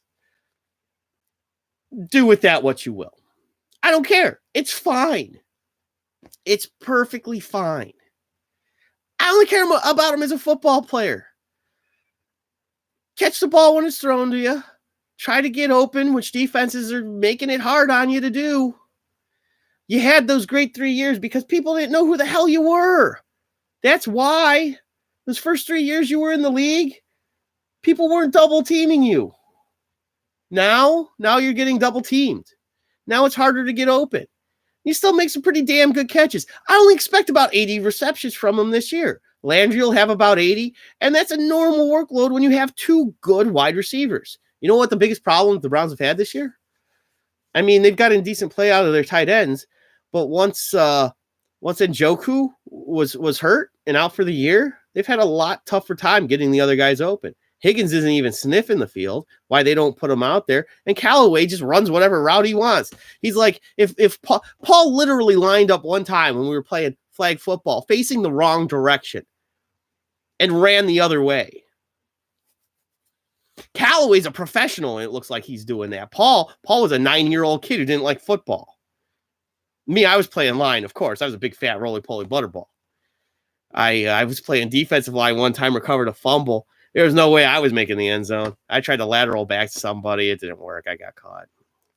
Do with that what you will. I don't care. It's fine. It's perfectly fine. I only care about him as a football player. Catch the ball when it's thrown to you. Try to get open, which defenses are making it hard on you to do. You had those great 3 years because people didn't know who the hell you were. That's why. Those first 3 years you were in the league, people weren't double teaming you. Now you're getting double teamed. Now it's harder to get open. You still make some pretty damn good catches. I only expect about 80 receptions from him this year. Landry will have about 80, and that's a normal workload when you have 2 good wide receivers. You know what the biggest problem the Browns have had this year? I mean, they've gotten decent play out of their tight ends, but once Njoku was hurt and out for the year, they've had a lot tougher time getting the other guys open. Higgins isn't even sniffing the field. Why they don't put him out there? And Callaway just runs whatever route he wants. He's like, if Paul literally lined up one time when we were playing flag football, facing the wrong direction, and ran the other way. Callaway's a professional, and it looks like he's doing that. Paul was a 9-year-old kid who didn't like football. Me, I was playing line, of course. I was a big fat roly-poly butterball. I was playing defensive line one time, recovered a fumble. There was no way I was making the end zone. I tried to lateral back to somebody. It didn't work. I got caught.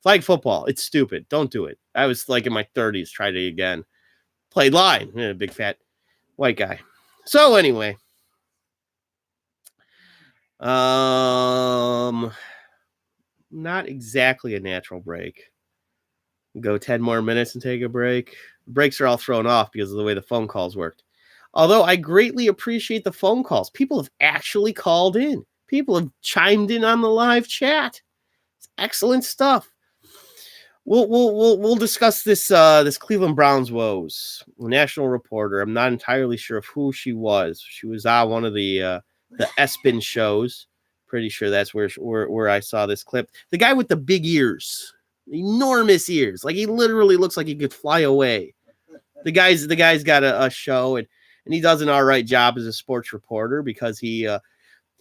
Flag football. It's stupid. Don't do it. I was like in my 30s. Tried it again. Played line. Big fat white guy. So anyway. Not exactly a natural break. Go 10 more minutes and take a break. Breaks are all thrown off because of the way the phone calls worked. Although I greatly appreciate the phone calls. People have actually called in. People have chimed in on the live chat. It's excellent stuff. We'll discuss this Cleveland Browns woes. National reporter. I'm not entirely sure of who she was. She was on one of the ESPN shows. Pretty sure that's where I saw this clip. The guy with the big ears, enormous ears, like he literally looks like he could fly away. The guy's got a show and he does an all right job as a sports reporter because he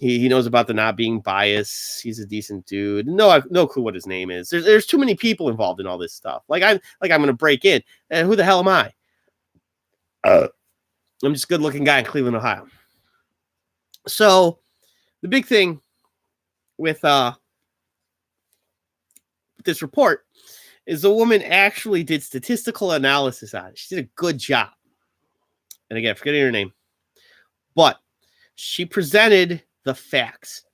knows about the not being biased. He's a decent dude. No clue what his name is. There's too many people involved in all this stuff. I'm gonna break in. And who the hell am I? I'm just a good looking guy in Cleveland, Ohio. So the big thing with this report is the woman actually did statistical analysis on it. She did a good job. And again, forgetting her name. But she presented the facts.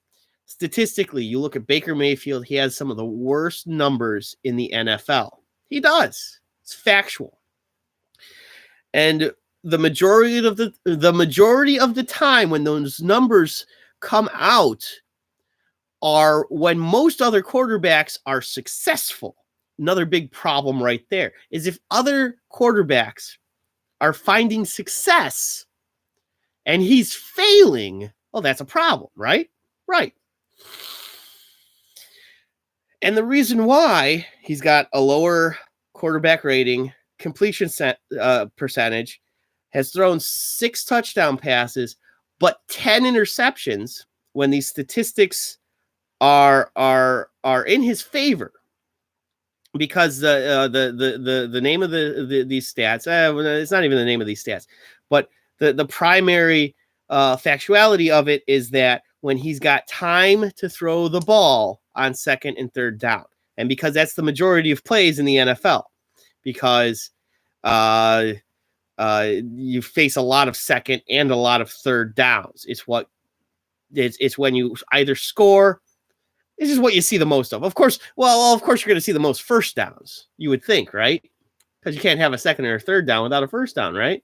Statistically, you look at Baker Mayfield, he has some of the worst numbers in the NFL. He does. It's factual. And the majority of the time when those numbers come out are when most other quarterbacks are successful. Another big problem right there is if other quarterbacks are finding success and he's failing, well, that's a problem, right? Right. And the reason why he's got a lower quarterback rating, completion percentage, has thrown 6 touchdown passes, but 10 interceptions when these statistics are in his favor. Because the name of these stats, it's not even the name of these stats, but the primary factuality of it is that when he's got time to throw the ball on 2nd and 3rd down, and because that's the majority of plays in the NFL, because you face a lot of 2nd and a lot of 3rd downs. It's when you either score. This is what you see the most of. Of course, you're going to see the most 1st downs, you would think, right? Because you can't have a 2nd or a 3rd down without a 1st down, right?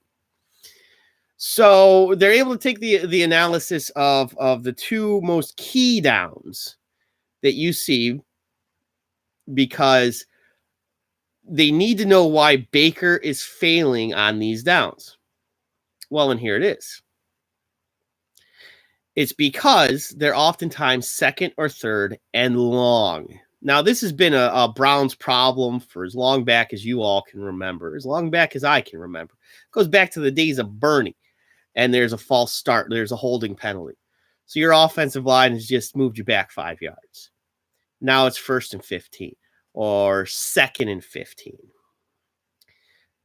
So they're able to take the analysis of the 2 most key downs that you see because they need to know why Baker is failing on these downs. Well, and here it is. It's because they're oftentimes 2nd or 3rd and long. Now, this has been a Browns problem for as long back as you all can remember, as long back as I can remember. It goes back to the days of Bernie, and there's a false start. There's a holding penalty. So your offensive line has just moved you back 5 yards. Now it's 1st and 15 or 2nd and 15.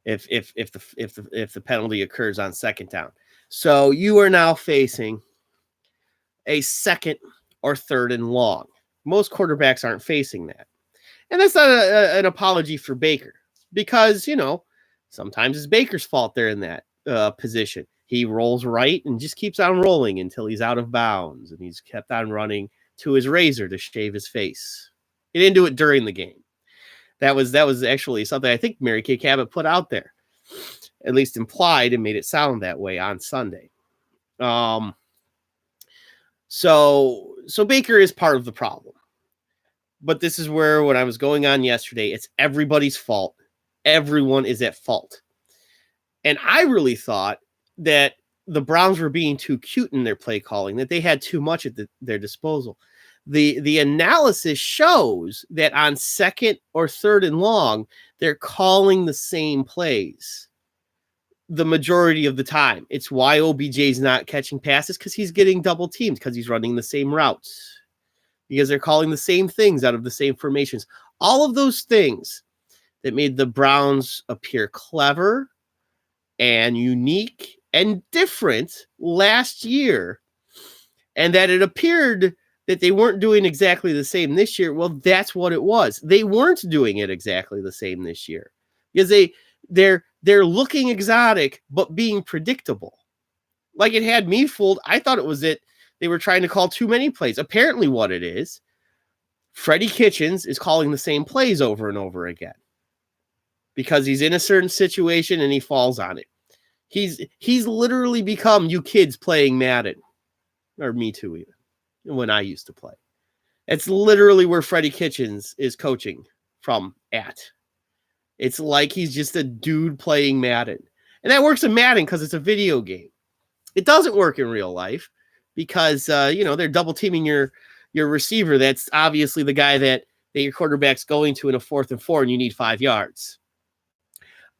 If the penalty occurs on 2nd down. So you are now facing a 2nd or 3rd and long. Most quarterbacks aren't facing that. And that's not an apology for Baker because, sometimes it's Baker's fault they're in that position. He rolls right and just keeps on rolling until he's out of bounds, and he's kept on running to his razor to shave his face. He didn't do it during the game. That was actually something I think Mary Kay Cabot put out there, at least implied, and made it sound that way on Sunday. So Baker is part of the problem. But this is where, when I was going on yesterday, it's everybody's fault. Everyone is at fault. And I really thought that the Browns were being too cute in their play calling, that they had too much at their disposal. The analysis shows that on 2nd or 3rd and long, they're calling the same plays the majority of the time. It's why OBJ's not catching passes, because he's getting double teamed, because he's running the same routes, because they're calling the same things out of the same formations. All of those things that made the Browns appear clever and unique and different last year, and that it appeared that they weren't doing exactly the same this year. Well, that's what it was. They weren't doing it exactly the same this year because they're looking exotic but being predictable. Like, it had me fooled. I thought it was that they were trying to call too many plays. Apparently what it is, Freddie Kitchens is calling the same plays over and over again because he's in a certain situation and he falls on it. He's literally become you kids playing Madden, or me too, even when I used to play. It's literally where Freddie Kitchens is coaching from at. It's like he's just a dude playing Madden. And that works in Madden because it's a video game. It doesn't work in real life because, they're double teaming your receiver. That's obviously the guy that your quarterback's going to in a 4th and 4 and you need 5 yards.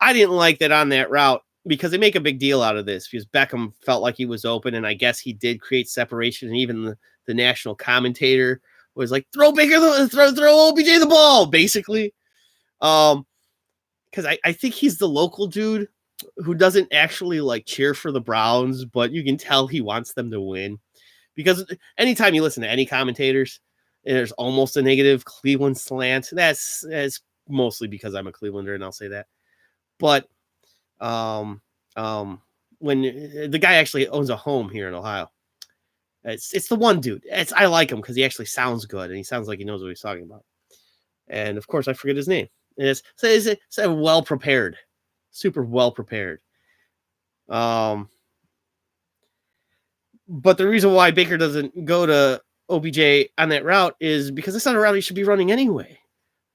I didn't like that on that route because they make a big deal out of this because Beckham felt like he was open, and I guess he did create separation, and even the national commentator was like, throw Baker, throw OBJ the ball, basically. Because I think he's the local dude who doesn't actually like cheer for the Browns, but you can tell he wants them to win. Because anytime you listen to any commentators, there's almost a negative Cleveland slant. That's mostly because I'm a Clevelander, and I'll say that. But when the guy actually owns a home here in Ohio, it's the one dude. I like him because he actually sounds good, and he sounds like he knows what he's talking about. And of course, I forget his name. It's well prepared, super well prepared. But the reason why Baker doesn't go to OBJ on that route is because it's not a route he should be running anyway.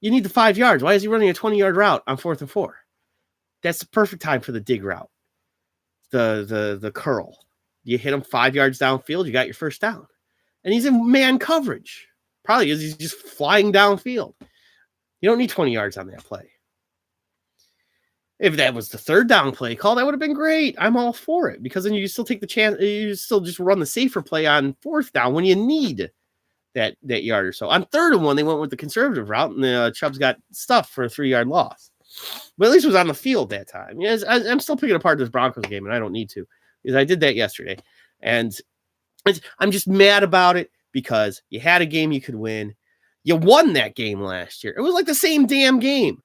You need the 5 yards. Why is he running a 20-yard route on 4th and 4? That's the perfect time for the dig route, the curl. You hit him 5 yards downfield, you got your first down. And he's in man coverage. Probably is. He's just flying downfield. You don't need 20 yards on that play. If that was the 3rd down play call, that would have been great. I'm all for it because then you still take the chance. You still just run the safer play on 4th down when you need that yard or so. On 3rd and 1, they went with the conservative route, and Chubbs got stuffed for a 3-yard loss. But at least it was on the field that time. Yes, I'm still picking apart this Broncos game, and I don't need to because I did that yesterday. And I'm just mad about it because you had a game you could win. You won that game last year. It was like the same damn game.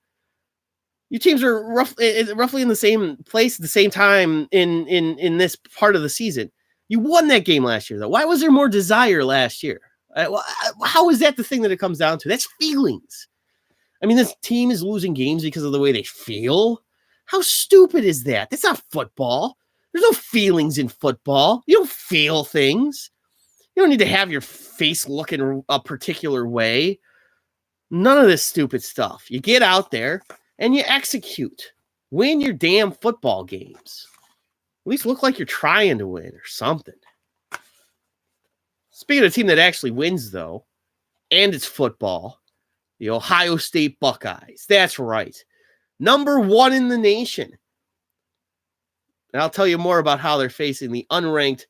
Your teams are roughly in the same place at the same time in this part of the season. You won that game last year, though. Why was there more desire last year? How is that the thing that it comes down to? That's feelings. I mean, this team is losing games because of the way they feel. How stupid is that? That's not football. There's no feelings in football. You don't feel things. You don't need to have your face looking a particular way. None of this stupid stuff. You get out there and you execute. Win your damn football games. At least look like you're trying to win or something. Speaking of a team that actually wins, though, and it's football, the Ohio State Buckeyes. That's right. Number 1 in the nation. And I'll tell you more about how they're facing the unranked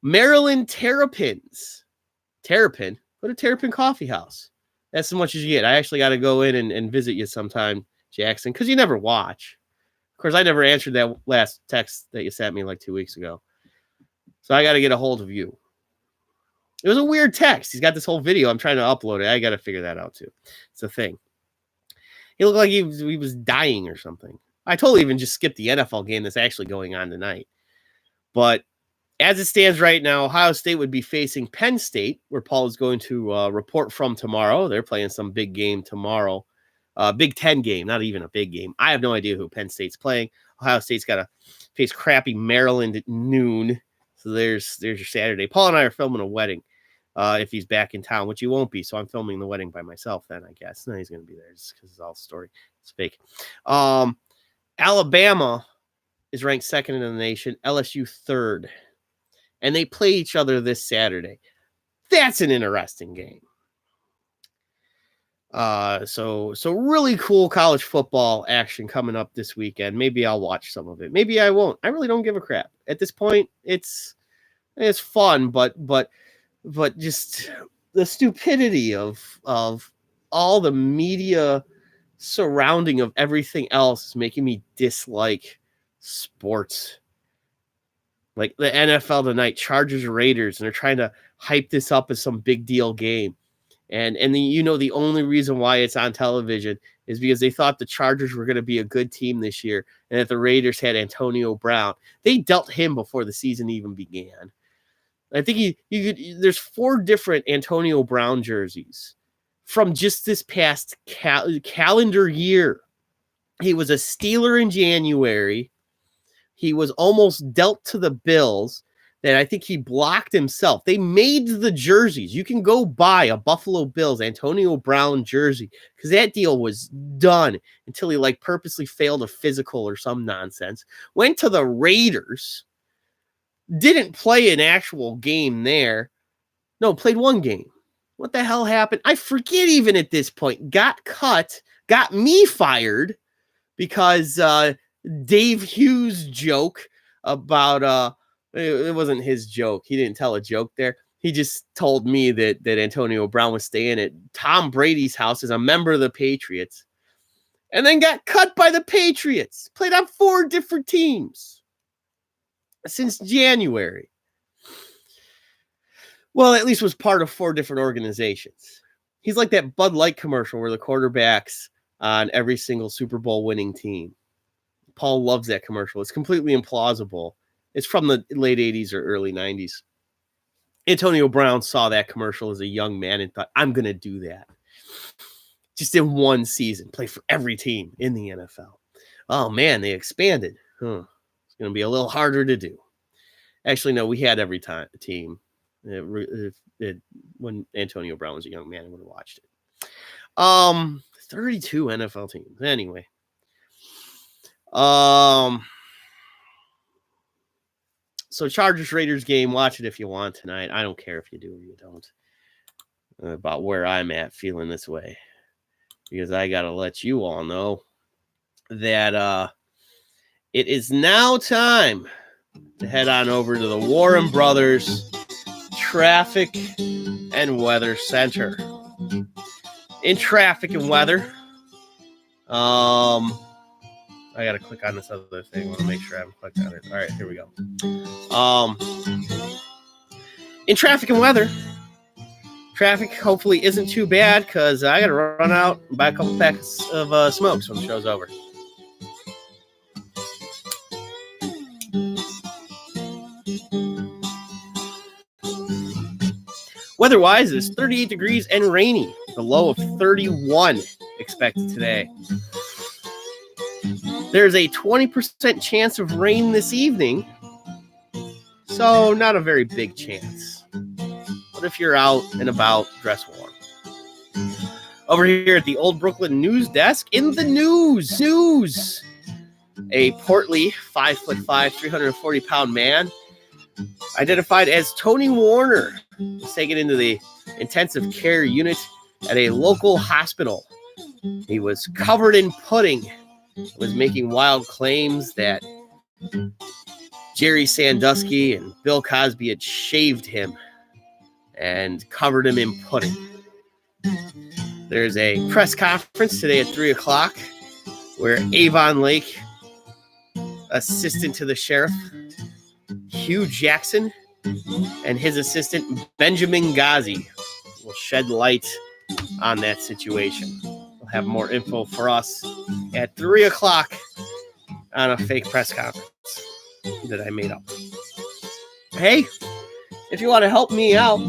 Maryland Terrapins. Terrapin? Go to Terrapin Coffee House. That's as much as you get. I actually got to go in and visit you sometime, Jackson, because you never watch. Of course, I never answered that last text that you sent me like 2 weeks ago. So I got to get a hold of you. It was a weird text. He's got this whole video. I'm trying to upload it. I got to figure that out too. It's a thing. He looked like he was dying or something. I totally even just skipped the NFL game that's actually going on tonight. But as it stands right now, Ohio State would be facing Penn State, where Paul is going to report from tomorrow. They're playing some big game tomorrow. Big Ten game, not even a big game. I have no idea who Penn State's playing. Ohio State's got to face crappy Maryland at noon. So there's your Saturday. Paul and I are filming a wedding if he's back in town, which he won't be. So I'm filming the wedding by myself then, I guess. No, he's going to be there just because it's all story. It's fake. Alabama is ranked second in the nation. LSU third. And they play each other this Saturday. That's an interesting game. So really cool college football action coming up this weekend. Maybe I'll watch some of it. Maybe I won't. I really don't give a crap. At this point, it's fun, but just the stupidity of all the media surrounding of everything else is making me dislike sports. Like the NFL tonight, Chargers Raiders, and they're trying to hype this up as some big deal game. And the only reason why it's on television is because they thought the Chargers were going to be a good team this year and that the Raiders had Antonio Brown. They dealt him before the season even began. I think there's 4 different Antonio Brown jerseys from just this past calendar year. He was a Steeler in January. He was almost dealt to the Bills. That I think he blocked himself. They made the jerseys. You can go buy a Buffalo Bills Antonio Brown jersey because that deal was done until he purposely failed a physical or some nonsense. Went to the Raiders. Didn't play an actual game there. No, played one game. What the hell happened? I forget even at this point. Got cut. Got me fired because Dave Hughes' joke about... It wasn't his joke. He didn't tell a joke there. He just told me that Antonio Brown was staying at Tom Brady's house as a member of the Patriots and then got cut by the Patriots. Played on 4 different teams since January. Well, at least was part of 4 different organizations. He's like that Bud Light commercial where the quarterback's on every single Super Bowl winning team. Paul loves that commercial. It's completely implausible. It's from the late 80s or early 90s. Antonio Brown saw that commercial as a young man and thought, I'm going to do that. Just in one season, play for every team in the NFL. Oh, man, they expanded. It's going to be a little harder to do. Actually, no, we had every team. When Antonio Brown was a young man, I would have watched it. 32 NFL teams. Anyway. So Chargers Raiders game, watch it if you want tonight. I don't care if you do or you don't. About where I'm at feeling this way. Because I got to let you all know that it is now time to head on over to the Warren Brothers Traffic and Weather Center. In traffic and weather, I got to click on this other thing. I want to make sure I haven't clicked on it. All right, here we go. In traffic and weather, traffic hopefully isn't too bad because I got to run out and buy a couple packs of smokes when the show's over. Weather-wise, it's 38 degrees and rainy. The low of 31 expected today. There's a 20% chance of rain this evening, so not a very big chance. But if you're out and about, dress warm. Over here at the Old Brooklyn News Desk, in the news, a portly 5'5", 340-pound man identified as Tony Warner was taken into the intensive care unit at a local hospital. He was covered in pudding. Was making wild claims that Jerry Sandusky and Bill Cosby had shaved him and covered him in pudding. There's a press conference today at 3 o'clock where Avon Lake, assistant to the sheriff, Hugh Jackson, and his assistant, Benjamin Ghazi, will shed light on that situation. We'll have more info for us at 3 o'clock on a fake press conference that I made up. Hey, if you want to help me out,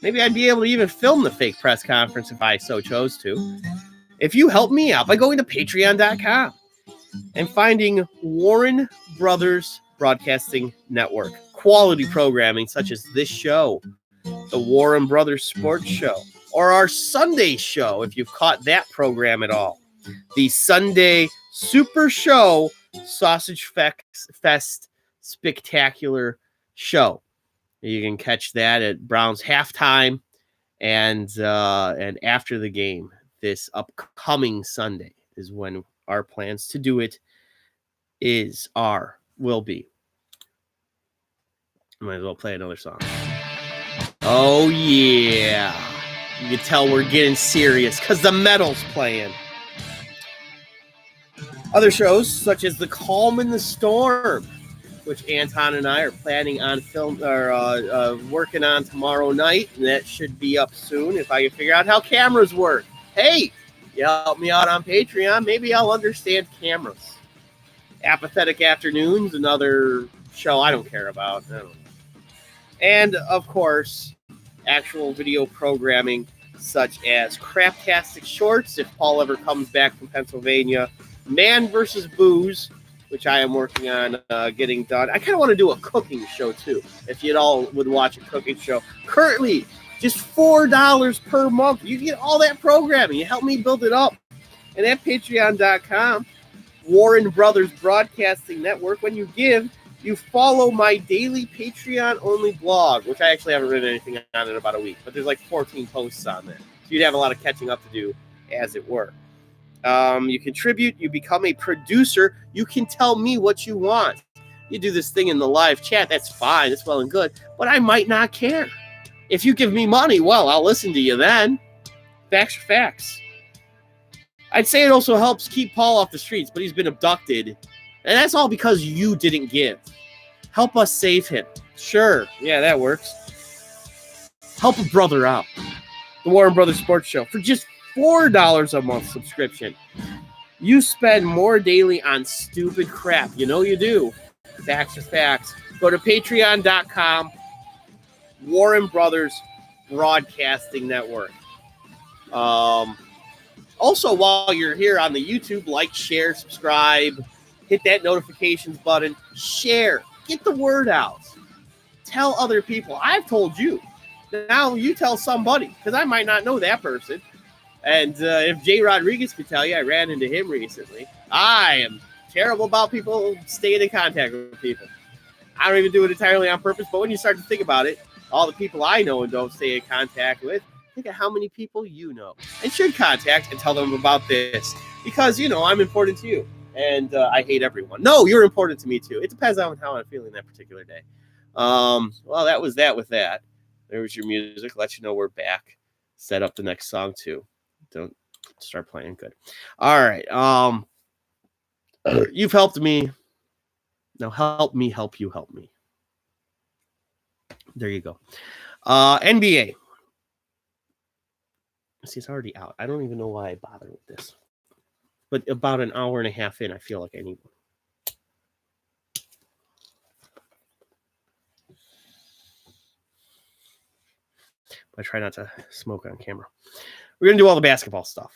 maybe I'd be able to even film the fake press conference if I so chose to. If you help me out by going to patreon.com and finding Warren Brothers Broadcasting Network, quality programming such as this show, the Warren Brothers Sports Show, or our Sunday show, if you've caught that program at all, the Sunday Super Show Sausage Fest Spectacular Show. You can catch that at Browns halftime and after the game this upcoming Sunday is when our plans to do it will be. Might as well play another song. Oh yeah. You can tell we're getting serious because the metal's playing. Other shows such as The Calm and the Storm, which Anton and I are planning on working on tomorrow night, and that should be up soon if I can figure out how cameras work. Hey, you help me out on Patreon, maybe I'll understand cameras. Apathetic Afternoons, another show I don't care about. I don't know. And, of course, actual video programming such as Craptastic Shorts, if Paul ever comes back from Pennsylvania, Man vs. Booze, which I am working on getting done. I kind of want to do a cooking show, too, if you all would watch a cooking show. Currently, just $4 per month. You get all that programming. You help me build it up. And at patreon.com, Warren Brothers Broadcasting Network, when you give, you follow my daily Patreon-only blog, which I actually haven't written anything on in about a week, but there's like 14 posts on there. So you'd have a lot of catching up to do, as it were. You contribute, you become a producer, you can tell me what you want. You do this thing in the live chat, that's fine, that's well and good, but I might not care. If you give me money, well, I'll listen to you then. Facts are facts. I'd say it also helps keep Paul off the streets, but he's been abducted, and that's all because you didn't give. Help us save him. Sure, yeah, that works. Help a brother out. The Warren Brothers Sports Show for just $4 a month subscription. You spend more daily on stupid crap. You know you do. Facts are facts. Go to patreon.com, Warren Brothers Broadcasting Network. Also, while you're here on the YouTube, like, share, subscribe, hit that notifications button, share, get the word out. Tell other people. I've told you. Now you tell somebody, because I might not know that person. And if Jay Rodriguez could tell you, I ran into him recently. I am terrible about people staying in contact with people. I don't even do it entirely on purpose, but when you start to think about it, all the people I know and don't stay in contact with, think of how many people you know and should contact and tell them about this. Because, you know, I'm important to you. And I hate everyone. No, you're important to me, too. It depends on how I'm feeling that particular day. Well, that was that with that. There was your music. Let you know we're back. Set up the next song, too. Don't start playing. Good. All right. You've helped me. Now help me help you help me. There you go. NBA. See, it's already out. I don't even know why I bothered with this. But about an hour and a half in, I feel like I need one. I try not to smoke on camera. We're going to do all the basketball stuff.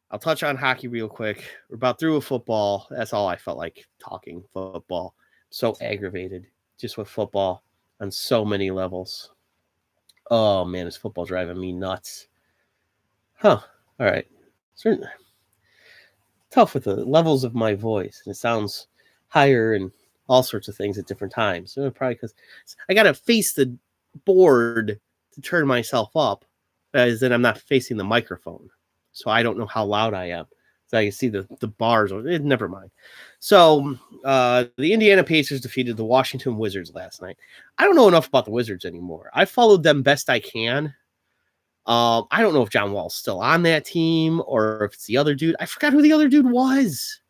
I'll touch on hockey real quick. We're about through with football. That's all I felt like talking football. So aggravated just with football on so many levels. Oh, man, is football driving me nuts. Huh. All right. Certainly. Tough with the levels of my voice. And it sounds higher and all sorts of things at different times. So probably because I got to face the board to turn myself up, as then I'm not facing the microphone. So I don't know how loud I am. So I can see the bars. Never mind. So the Indiana Pacers defeated the Washington Wizards last night. I don't know enough about the Wizards anymore. I followed them best I can. I don't know if John Wall's still on that team or if it's the other dude. I forgot who the other dude was.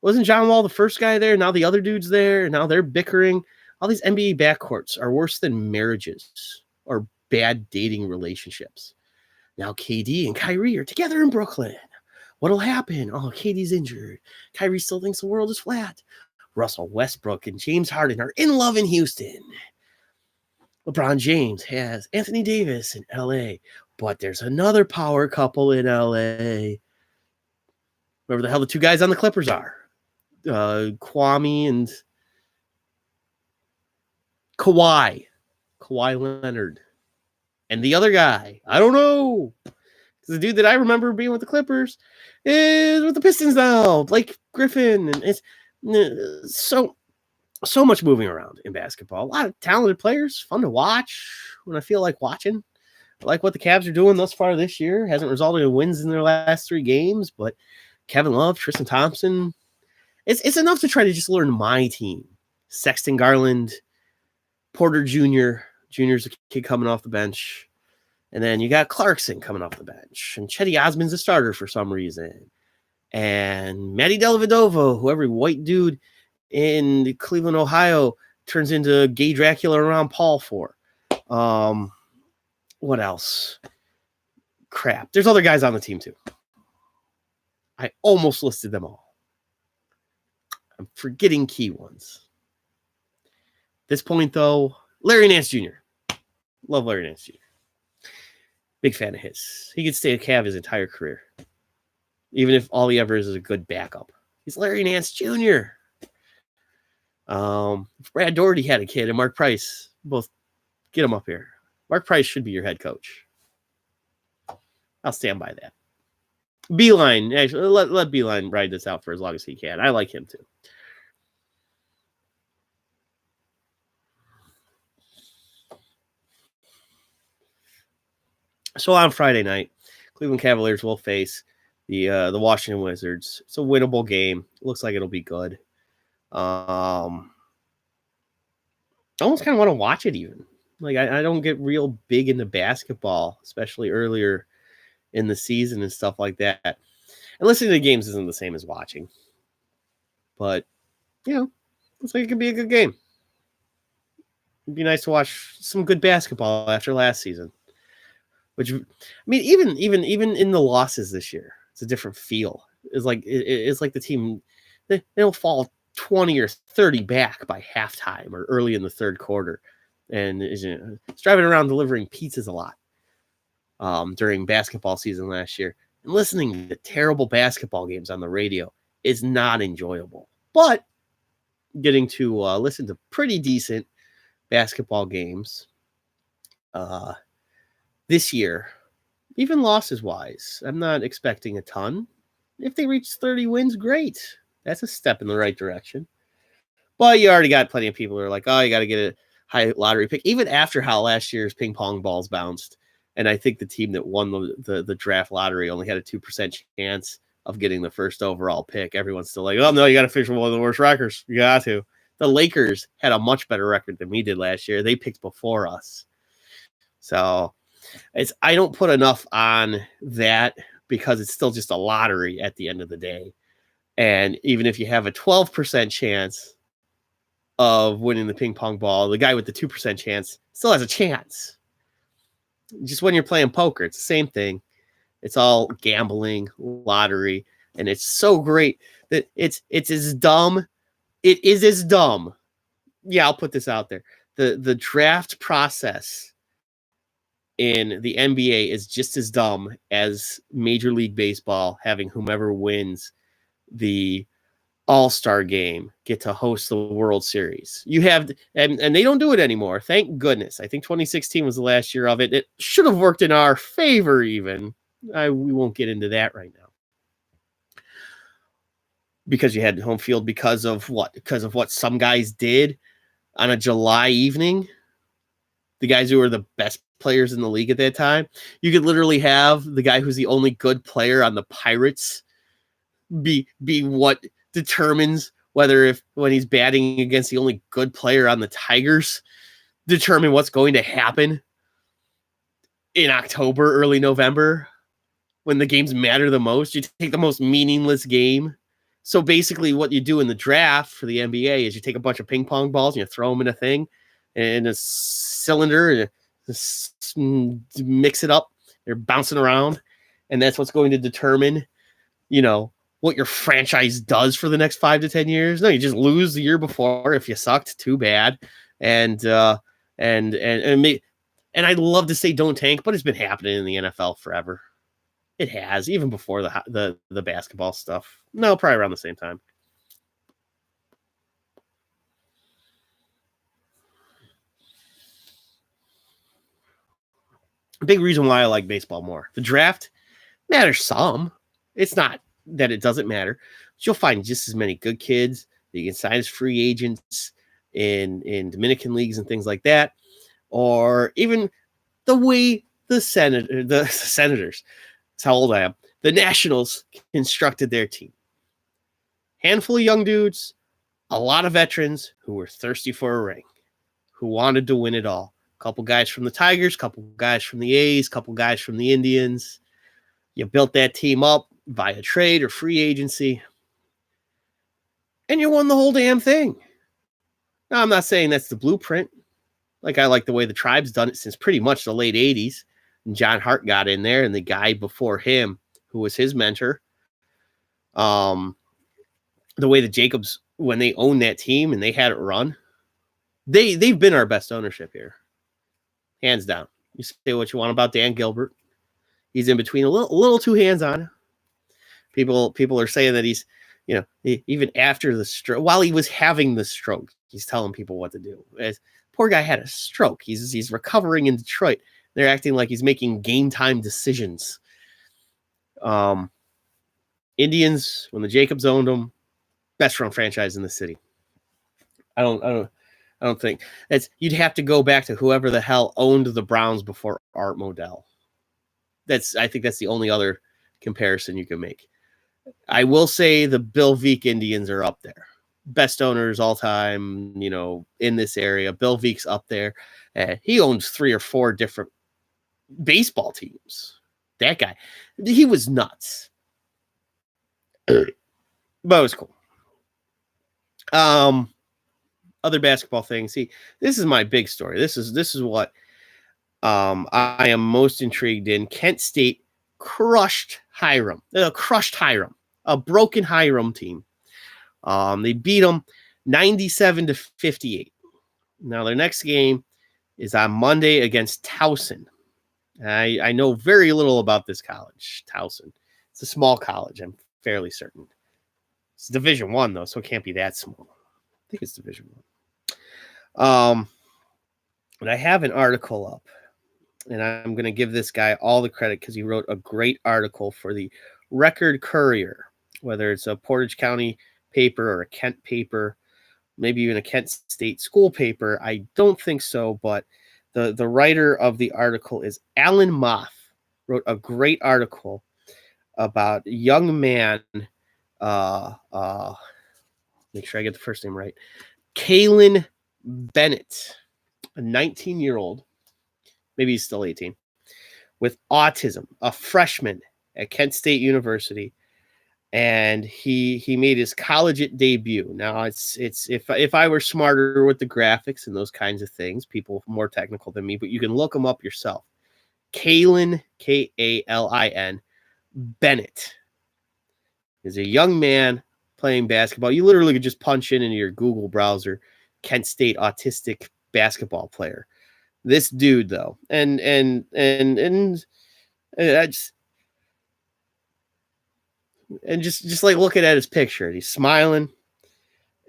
Wasn't John Wall the first guy there? Now the other dude's there. Now they're bickering. All these NBA backcourts are worse than marriages or bad dating relationships. Now KD and Kyrie are together in Brooklyn. What'll happen? Oh, KD's injured. Kyrie still thinks the world is flat. Russell Westbrook and James Harden are in love in Houston. LeBron James has Anthony Davis in LA, but there's another power couple in LA. Whoever the hell the two guys on the Clippers are. Kwame and Kawhi Leonard. And the other guy, I don't know. The dude that I remember being with the Clippers is with the Pistons now, Blake Griffin. And it's so much moving around in basketball. A lot of talented players, fun to watch when I feel like watching. I like what the Cavs are doing thus far this year. Hasn't resulted in wins in their last 3 games, but Kevin Love, Tristan Thompson, it's enough to try to just learn my team. Sexton Garland, Porter Jr. Jr.'s a kid coming off the bench. And then you got Clarkson coming off the bench. And Chetty Osman's a starter for some reason. And Matty Dellavedova, who every white dude in Cleveland, Ohio, turns into gay Dracula around Paul for. What else? Crap. There's other guys on the team, too. I almost listed them all. I'm forgetting key ones. At this point, though, Larry Nance Jr. Love Larry Nance Jr. Big fan of his. He could stay a Cav his entire career. Even if all he ever is a good backup. He's Larry Nance Jr. If Brad Daugherty had a kid and Mark Price, both get him up here. Mark Price should be your head coach. I'll stand by that. Beeline, actually, let Beeline ride this out for as long as he can. I like him too. So on Friday night, Cleveland Cavaliers will face the Washington Wizards. It's a winnable game. Looks like it'll be good. I almost kind of want to watch it even. Like I don't get real big into basketball, especially earlier in the season and stuff like that. And listening to the games isn't the same as watching. But, looks like it could be a good game. It'd be nice to watch some good basketball after last season. Which, I mean, even in the losses this year, it's a different feel. It's like the team, they don't fall 20 or 30 back by halftime or early in the third quarter. And it's driving around delivering pizzas a lot during basketball season last year. And listening to terrible basketball games on the radio is not enjoyable. But getting to listen to pretty decent basketball games this year, even losses-wise, I'm not expecting a ton. If they reach 30 wins, great. That's a step in the right direction. But you already got plenty of people who are like, oh, you got to get a high lottery pick, even after how last year's ping pong balls bounced. And I think the team that won the draft lottery only had a 2% chance of getting the first overall pick. Everyone's still like, oh, no, you got to finish with one of the worst records. You got to. The Lakers had a much better record than we did last year. They picked before us. So I don't put enough on that because it's still just a lottery at the end of the day. And even if you have a 12% chance of winning the ping pong ball, the guy with the 2% chance still has a chance. Just when you're playing poker, it's the same thing. It's all gambling, lottery, and it's so great that it's as dumb. It is as dumb. Yeah, I'll put this out there. The draft process in the NBA is just as dumb as Major League Baseball having whomever wins the All-Star game get to host the World Series. You have, and they don't do it anymore. Thank goodness. I think 2016 was the last year of it. It should have worked in our favor even. We won't get into that right now. Because you had home field because of what? Because of what some guys did on a July evening. The guys who were the best players in the league at that time. You could literally have the guy who's the only good player on the Pirates be what determines whether if when he's batting against the only good player on the Tigers, determine what's going to happen in October, early November, when the games matter the most. You take the most meaningless game. So basically what you do in the draft for the NBA is you take a bunch of ping pong balls and you throw them in a thing, in a cylinder, and you mix it up. They're bouncing around, and that's what's going to determine, what your franchise does for the next 5 to 10 years. No, you just lose the year before. If you sucked, too bad. And I'd love to say don't tank, but it's been happening in the NFL forever. It has, even before the basketball stuff. No, probably around the same time. A big reason why I like baseball more. The draft matters some. It's not that it doesn't matter. But you'll find just as many good kids that you can sign as free agents in Dominican leagues and things like that. Or even the way the Senators, that's how old I am, the Nationals constructed their team. Handful of young dudes, a lot of veterans who were thirsty for a ring, who wanted to win it all. A couple guys from the Tigers, couple guys from the A's, couple guys from the Indians. You built that team up via trade or free agency, and you won the whole damn thing. Now, I'm not saying that's the blueprint. Like, I like the way the Tribe's done it since pretty much the late 80s. And John Hart got in there, and the guy before him, who was his mentor, the way the Jacobs, when they owned that team and they had it run, they've been our best ownership here. Hands down. You say what you want about Dan Gilbert. He's in between a little too hands-on. People are saying that he's, even after the stroke, while he was having the stroke, he's telling people what to do. Poor guy had a stroke. He's recovering in Detroit. They're acting like he's making game time decisions. Indians, when the Jacobs owned them, best run franchise in the city. I don't think you'd have to go back to whoever the hell owned the Browns before Art Modell. I think that's the only other comparison you can make. I will say the Bill Veeck Indians are up there. Best owners all time, in this area. Bill Veek's up there. He owns 3 or 4 different baseball teams. That guy, he was nuts. But it was cool. Other basketball things. See, this is my big story. This is what I am most intrigued in. Kent State crushed Hiram. A broken Hiram team. They beat them 97-58. Now their next game is on Monday against Towson. I know very little about this college, Towson. It's a small college, I'm fairly certain. It's Division I, though, so it can't be that small. I think it's Division I. And I have an article up, and I'm going to give this guy all the credit because he wrote a great article for the Record Courier, whether it's a Portage County paper or a Kent paper, maybe even a Kent State school paper. I don't think so, but the writer of the article is Alan Moff. Wrote a great article about a young man, make sure I get the first name right, Kalen Bennett, a 19-year-old, maybe he's still 18, with autism, a freshman at Kent State University. And he made his college debut. Now it's if I were smarter with the graphics and those kinds of things, people more technical than me, but you can look them up yourself. Kalin, Kalin Bennett is a young man playing basketball. You literally could just punch into your Google browser, Kent State autistic basketball player. This dude though, and I just. And just like looking at his picture, he's smiling,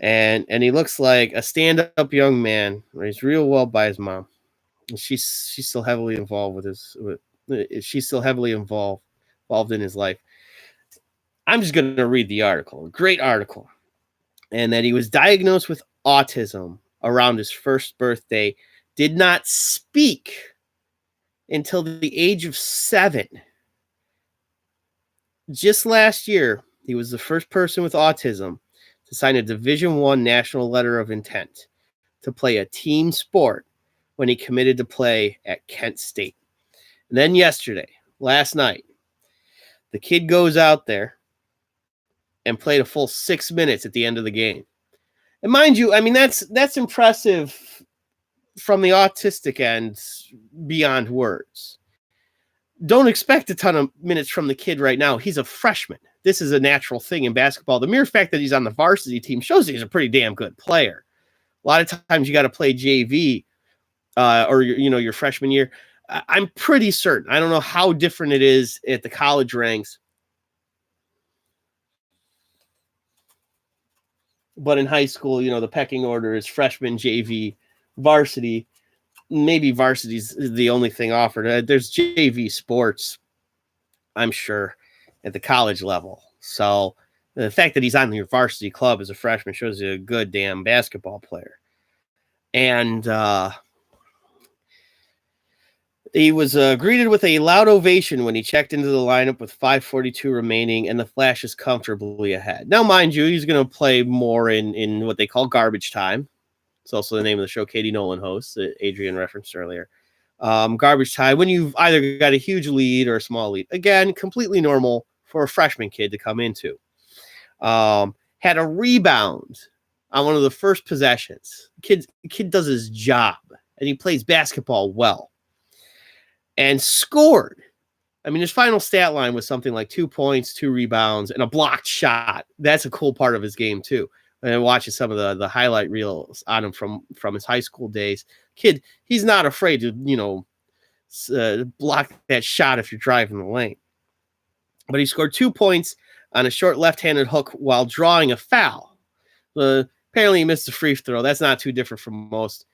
and he looks like a stand-up young man. Raised real well by his mom. And she's still heavily involved she's still heavily involved in his life. I'm just going to read the article. A great article, and that he was diagnosed with autism around his first birthday. Did not speak until the age of 7. Just last year, He was the first person with autism to sign a Division I national letter of intent to play a team sport when he committed to play at Kent State. And then last night, the kid goes out there and played a full 6 minutes at the end of the game. And mind you, I mean, that's impressive from the autistic end beyond words. Don't expect a ton of minutes from the kid right now. He's a freshman. This is a natural thing in basketball. The mere fact that he's on the varsity team shows he's a pretty damn good player. A lot of times you got to play JV or your freshman year. I'm pretty certain. I don't know how different it is at the college ranks, but in high school, the pecking order is freshman, JV, varsity. Maybe varsity's the only thing offered. There's JV sports, I'm sure, at the college level. So the fact that he's on your varsity club as a freshman shows you a good damn basketball player. And he was greeted with a loud ovation when he checked into the lineup with 5:42 remaining and the Flashes comfortably ahead. Now, mind you, he's going to play more in what they call garbage time. It's also the name of the show Katie Nolan hosts, that Adrian referenced earlier. Garbage time, when you've either got a huge lead or a small lead. Again, completely normal for a freshman kid to come into. Had a rebound on one of the first possessions. Kid does his job, and he plays basketball well. And scored. I mean, his final stat line was something like 2 points, 2 rebounds, and a blocked shot. That's a cool part of his game, too. And watching some of the highlight reels on him from his high school days. Kid, he's not afraid to, block that shot if you're driving the lane. But he scored 2 points on a short left-handed hook while drawing a foul. Apparently he missed a free throw. That's not too different from most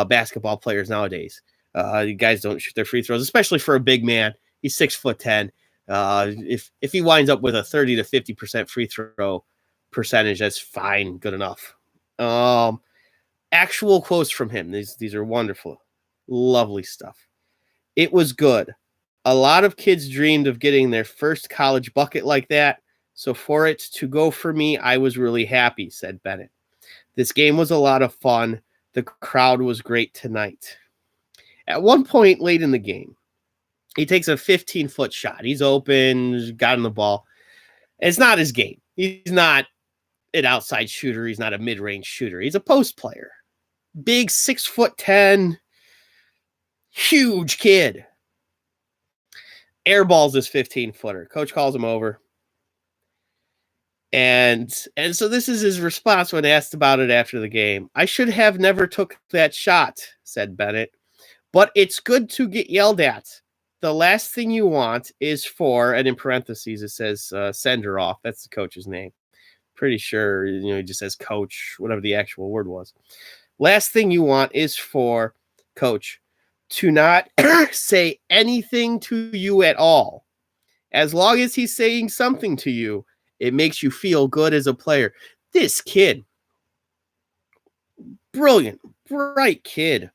basketball players nowadays. You guys don't shoot their free throws, especially for a big man. He's 6'10". If he winds up with a 30 to 50% free throw percentage, that's fine, good enough. Actual quotes from him. These are wonderful, lovely stuff. It was good. A lot of kids dreamed of getting their first college bucket like that. So for it to go for me, I was really happy, said Bennett. This game was a lot of fun. The crowd was great tonight. At one point late in the game, he takes a 15-foot shot. He's open, got in the ball. It's not his game. He's not an outside shooter. He's not a mid-range shooter. He's a post player. Big 6'10", huge kid. Airballs this 15-footer. Coach calls him over. And so this is his response when asked about it after the game. I should have never took that shot, said Bennett. But it's good to get yelled at. The last thing you want is for, and in parentheses it says sender off. That's the coach's name. Pretty sure, he just says coach, whatever the actual word was. Last thing you want is for coach to not say anything to you at all. As long as he's saying something to you, it makes you feel good as a player. This kid, brilliant, bright kid.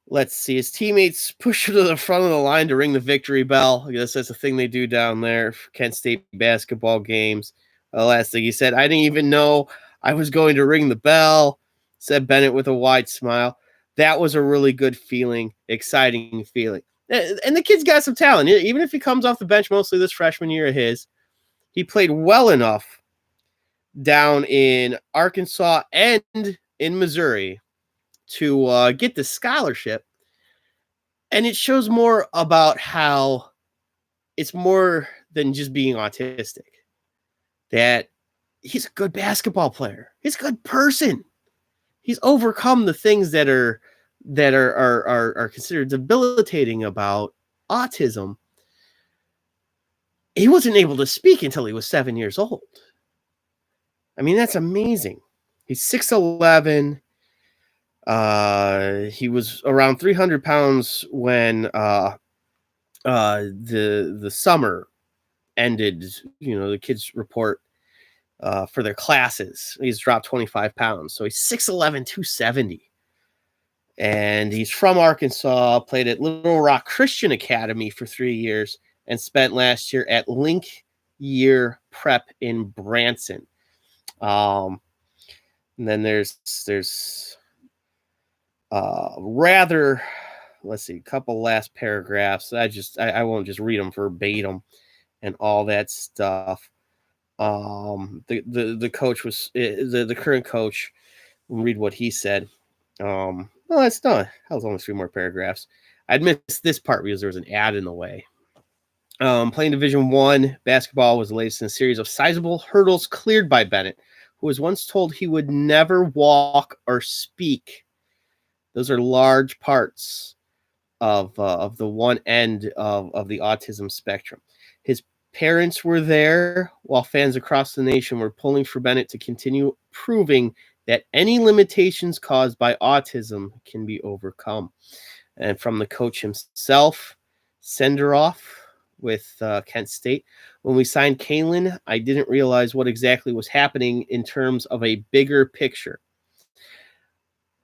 Let's see. His teammates push him to the front of the line to ring the victory bell. I guess that's a thing they do down there for Kent State basketball games. Last thing he said, I didn't even know I was going to ring the bell, said Bennett with a wide smile. That was a really good feeling, exciting feeling. And the kid's got some talent. Even if he comes off the bench mostly this freshman year of his, he played well enough down in Arkansas and in Missouri to get the scholarship. And it shows more about how it's more than just being autistic. That he's a good basketball player. He's a good person. He's overcome the things that are considered debilitating about autism. He wasn't able to speak until he was 7 years old. I mean, that's amazing. He's 6'11". He was around 300 pounds when the summer ended. The kids report for their classes. He's dropped 25 pounds. So he's 6'11", 270. And he's from Arkansas, played at Little Rock Christian Academy for 3 years, and spent last year at Link Year Prep in Branson. And then there's rather, let's see, a couple last paragraphs. I won't just read them verbatim and all that stuff. The coach was the current coach. We'll read what he said. Well, that's done. That was only 3 more paragraphs. I'd missed this part because there was an ad in the way. Playing Division I basketball was the latest in a series of sizable hurdles cleared by Bennett, who was once told he would never walk or speak. Those are large parts of the one end of the autism spectrum. His parents were there, while fans across the nation were pulling for Bennett to continue proving that any limitations caused by autism can be overcome. And from the coach himself, Senderoff with Kent State, when we signed Kalen, I didn't realize what exactly was happening in terms of a bigger picture.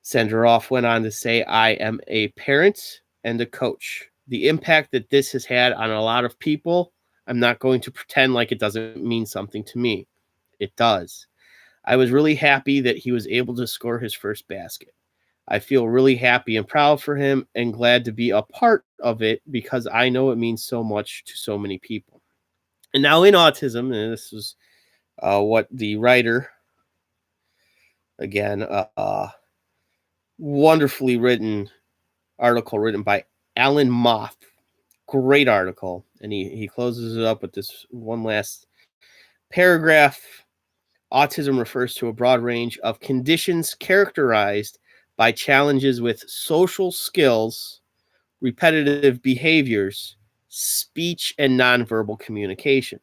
Senderoff went on to say, I am a parent and a coach. The impact that this has had on a lot of people, I'm not going to pretend like it doesn't mean something to me. It does. I was really happy that he was able to score his first basket. I feel really happy and proud for him and glad to be a part of it because I know it means so much to so many people. And now in autism, and this is what the writer, again, wonderfully written article written by Alan Moth. Great article. And he closes it up with this one last paragraph. Autism refers to a broad range of conditions characterized by challenges with social skills, repetitive behaviors, speech, and nonverbal communication.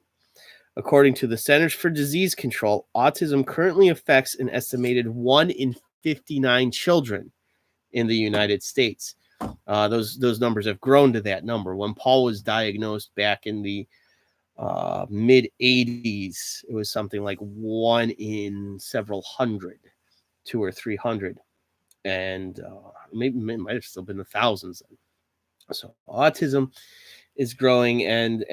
According to the Centers for Disease Control, autism currently affects an estimated 1 in 59 children in the United States. Those numbers have grown to that number. When Paul was diagnosed back in the mid 80s, it was something like 1 in several hundred, 200 or 300, and maybe it might have still been the thousands. So autism is growing, and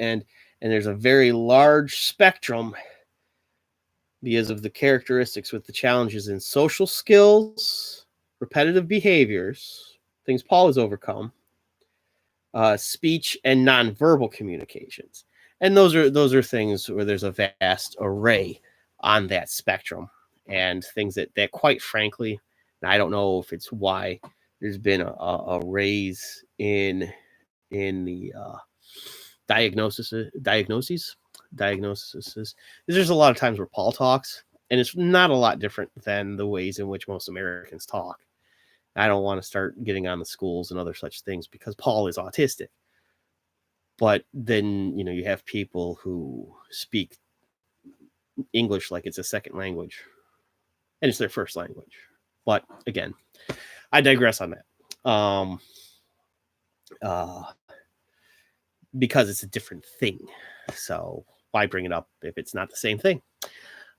there's a very large spectrum because of the characteristics with the challenges in social skills, repetitive behaviors, things Paul has overcome, speech, and nonverbal communications. And those are things where there's a vast array on that spectrum, and things that quite frankly, and I don't know if it's why there's been a raise in the diagnoses. There's a lot of times where Paul talks, and it's not a lot different than the ways in which most Americans talk. I don't want to start getting on the schools and other such things because Paul is autistic. But then, you have people who speak English like it's a second language, and it's their first language. But again, I digress on that. Because it's a different thing. So why bring it up if it's not the same thing?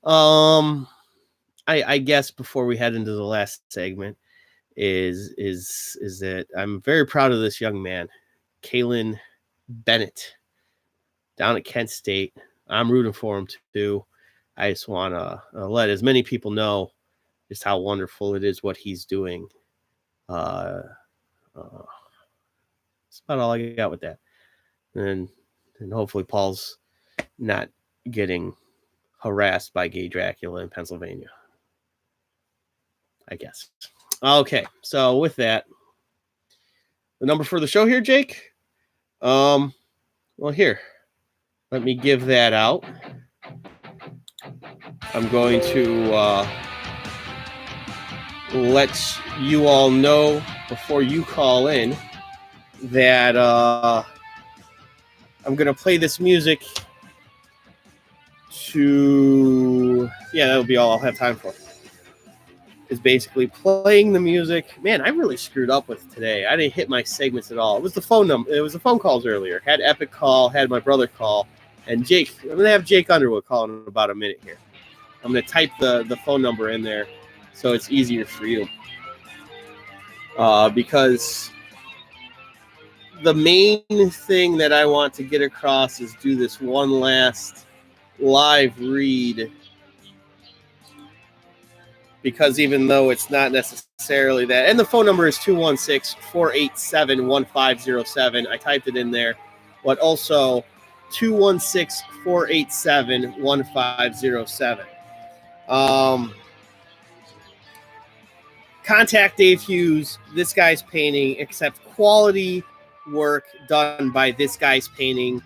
I guess before we head into the last segment is that I'm very proud of this young man, Kalen Bennett, down at Kent State. I'm rooting for him too. I just want to let as many people know just how wonderful it is what he's doing. That's about all I got with that. And hopefully Paul's not getting harassed by gay Dracula in Pennsylvania, I guess. Okay, so with that, the number for the show here, Jake. Well, here, let me give that out. I'm going to let you all know before you call in that I'm going to play this music that'll be all I'll have time for. Is basically playing the music. Man, I really screwed up with today. I didn't hit my segments at all. It was the phone number. It was the phone calls earlier. Had Epic call, had my brother call, and Jake. I'm going to have Jake Underwood call in about a minute here. I'm going to type the phone number in there so it's easier for you. Because the main thing that I want to get across is do this one last live read, because even though it's not necessarily that, and the phone number is 216-487-1507. I typed it in there, but also 216-487-1507. Contact Dave Hughes. This guy's painting, accept quality work done by this guy's painting,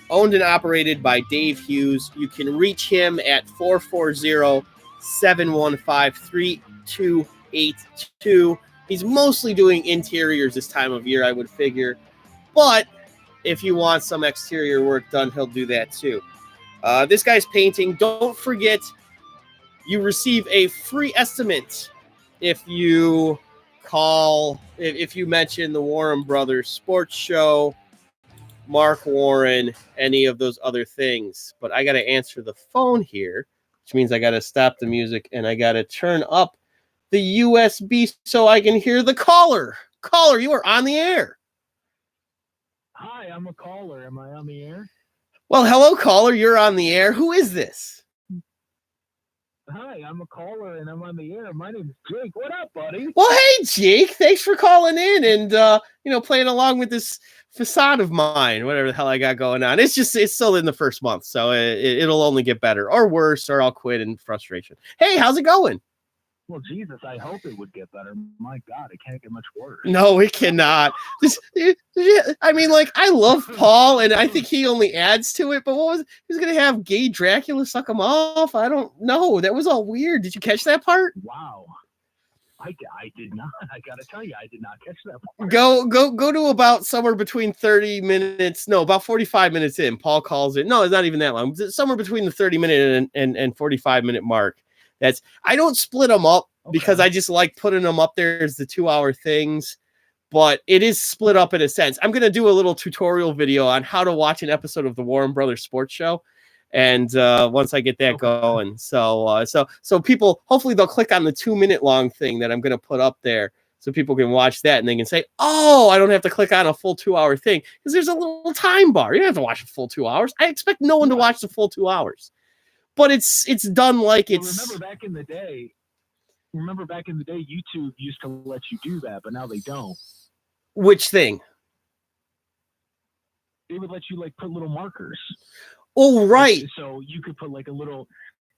owned and operated by Dave Hughes. You can reach him at 440-715-3282. He's mostly doing interiors this time of year, I would figure, but if you want some exterior work done, he'll do that too. This guy's painting. Don't forget, you receive a free estimate if you call, if you mention the Warren Brothers Sports Show, Mark Warren, any of those other things. But I got to answer the phone here, which means I got to stop the music and I got to turn up the USB so I can hear the caller. Caller, you are on the air. Hi, I'm a caller. Am I on the air? Well, hello, caller. You're on the air. Who is this? Hi, I'm a caller and I'm on the air. My name's Jake. What up, buddy? Well, hey, Jake. Thanks for calling in and playing along with this facade of mine, whatever the hell I got going on. It's still in the first month, so it'll only get better or worse, or I'll quit in frustration. Hey, how's it going? Well, Jesus, I hope it would get better. My God, it can't get much worse. No, it cannot. I mean, like, I love Paul, and I think he only adds to it, but he's going to have gay Dracula suck him off? I don't know. That was all weird. Did you catch that part? Wow. I did not. I got to tell you, I did not catch that part. Go to about somewhere between 30 minutes. No, about 45 minutes in. Paul calls it. No, it's not even that long. It's somewhere between the 30-minute and 45-minute mark. I don't split them up because I just like putting them up there as the 2-hour things, but it is split up in a sense. I'm going to do a little tutorial video on how to watch an episode of the Warren Brothers Sports Show. And once I get that going, so people, hopefully they'll click on the 2-minute long thing that I'm going to put up there so people can watch that and they can say, oh, I don't have to click on a full 2-hour thing because there's a little time bar. You don't have to watch a full 2 hours. I expect no one to watch the full 2 hours. But it's done like it's. Remember back in the day, YouTube used to let you do that, but now they don't. Which thing? They would let you put little markers. Oh, right. So you could put a little.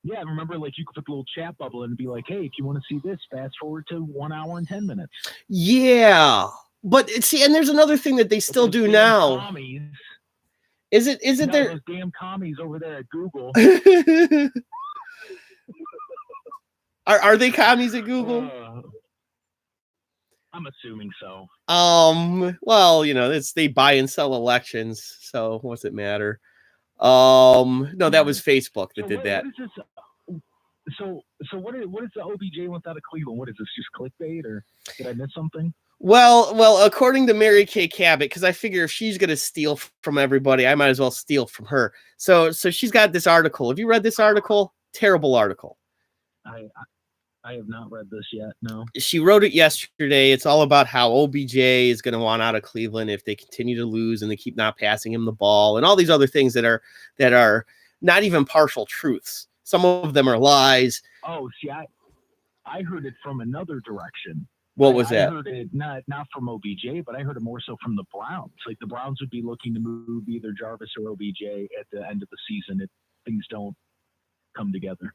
Yeah, remember, you could put a little chat bubble and be like, hey, if you want to see this, fast forward to 1 hour and 10 minutes. Yeah, but see, and there's another thing that they still do now. Commies, Isn't there those damn commies over there at Google? Are they commies at Google? I'm assuming so. Well, they buy and sell elections, so what's it matter? No, that was Facebook that did that. What is this? So what is the OBJ wants out of Cleveland? What is this? Just clickbait, or did I miss something? Well, according to Mary Kay Cabot, because I figure if she's going to steal from everybody, I might as well steal from her. So she's got this article. Have you read this article? Terrible article. I have not read this yet. No. She wrote it yesterday. It's all about how OBJ is going to want out of Cleveland if they continue to lose and they keep not passing him the ball and all these other things that are not even partial truths. Some of them are lies. Oh, see, I heard it from another direction. What was that? I heard it not from OBJ, but I heard it more so from the Browns. The Browns would be looking to move either Jarvis or OBJ at the end of the season if things don't come together.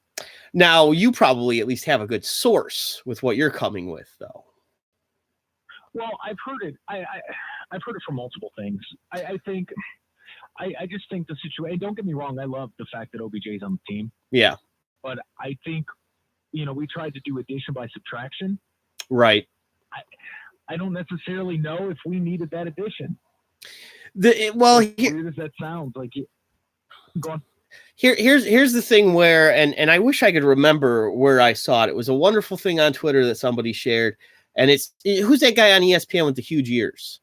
Now, you probably at least have a good source with what you're coming with, though. Well, I've heard it. I've heard it from multiple things. I just think the situation. Don't get me wrong. I love the fact that OBJ's on the team. Yeah. But I think, we tried to do addition by subtraction. Right. I don't necessarily know if we needed that addition. Weird as that sounds, go on. Here's the thing where, and I wish I could remember where I saw it. It was a wonderful thing on Twitter that somebody shared, and who's that guy on ESPN with the huge ears?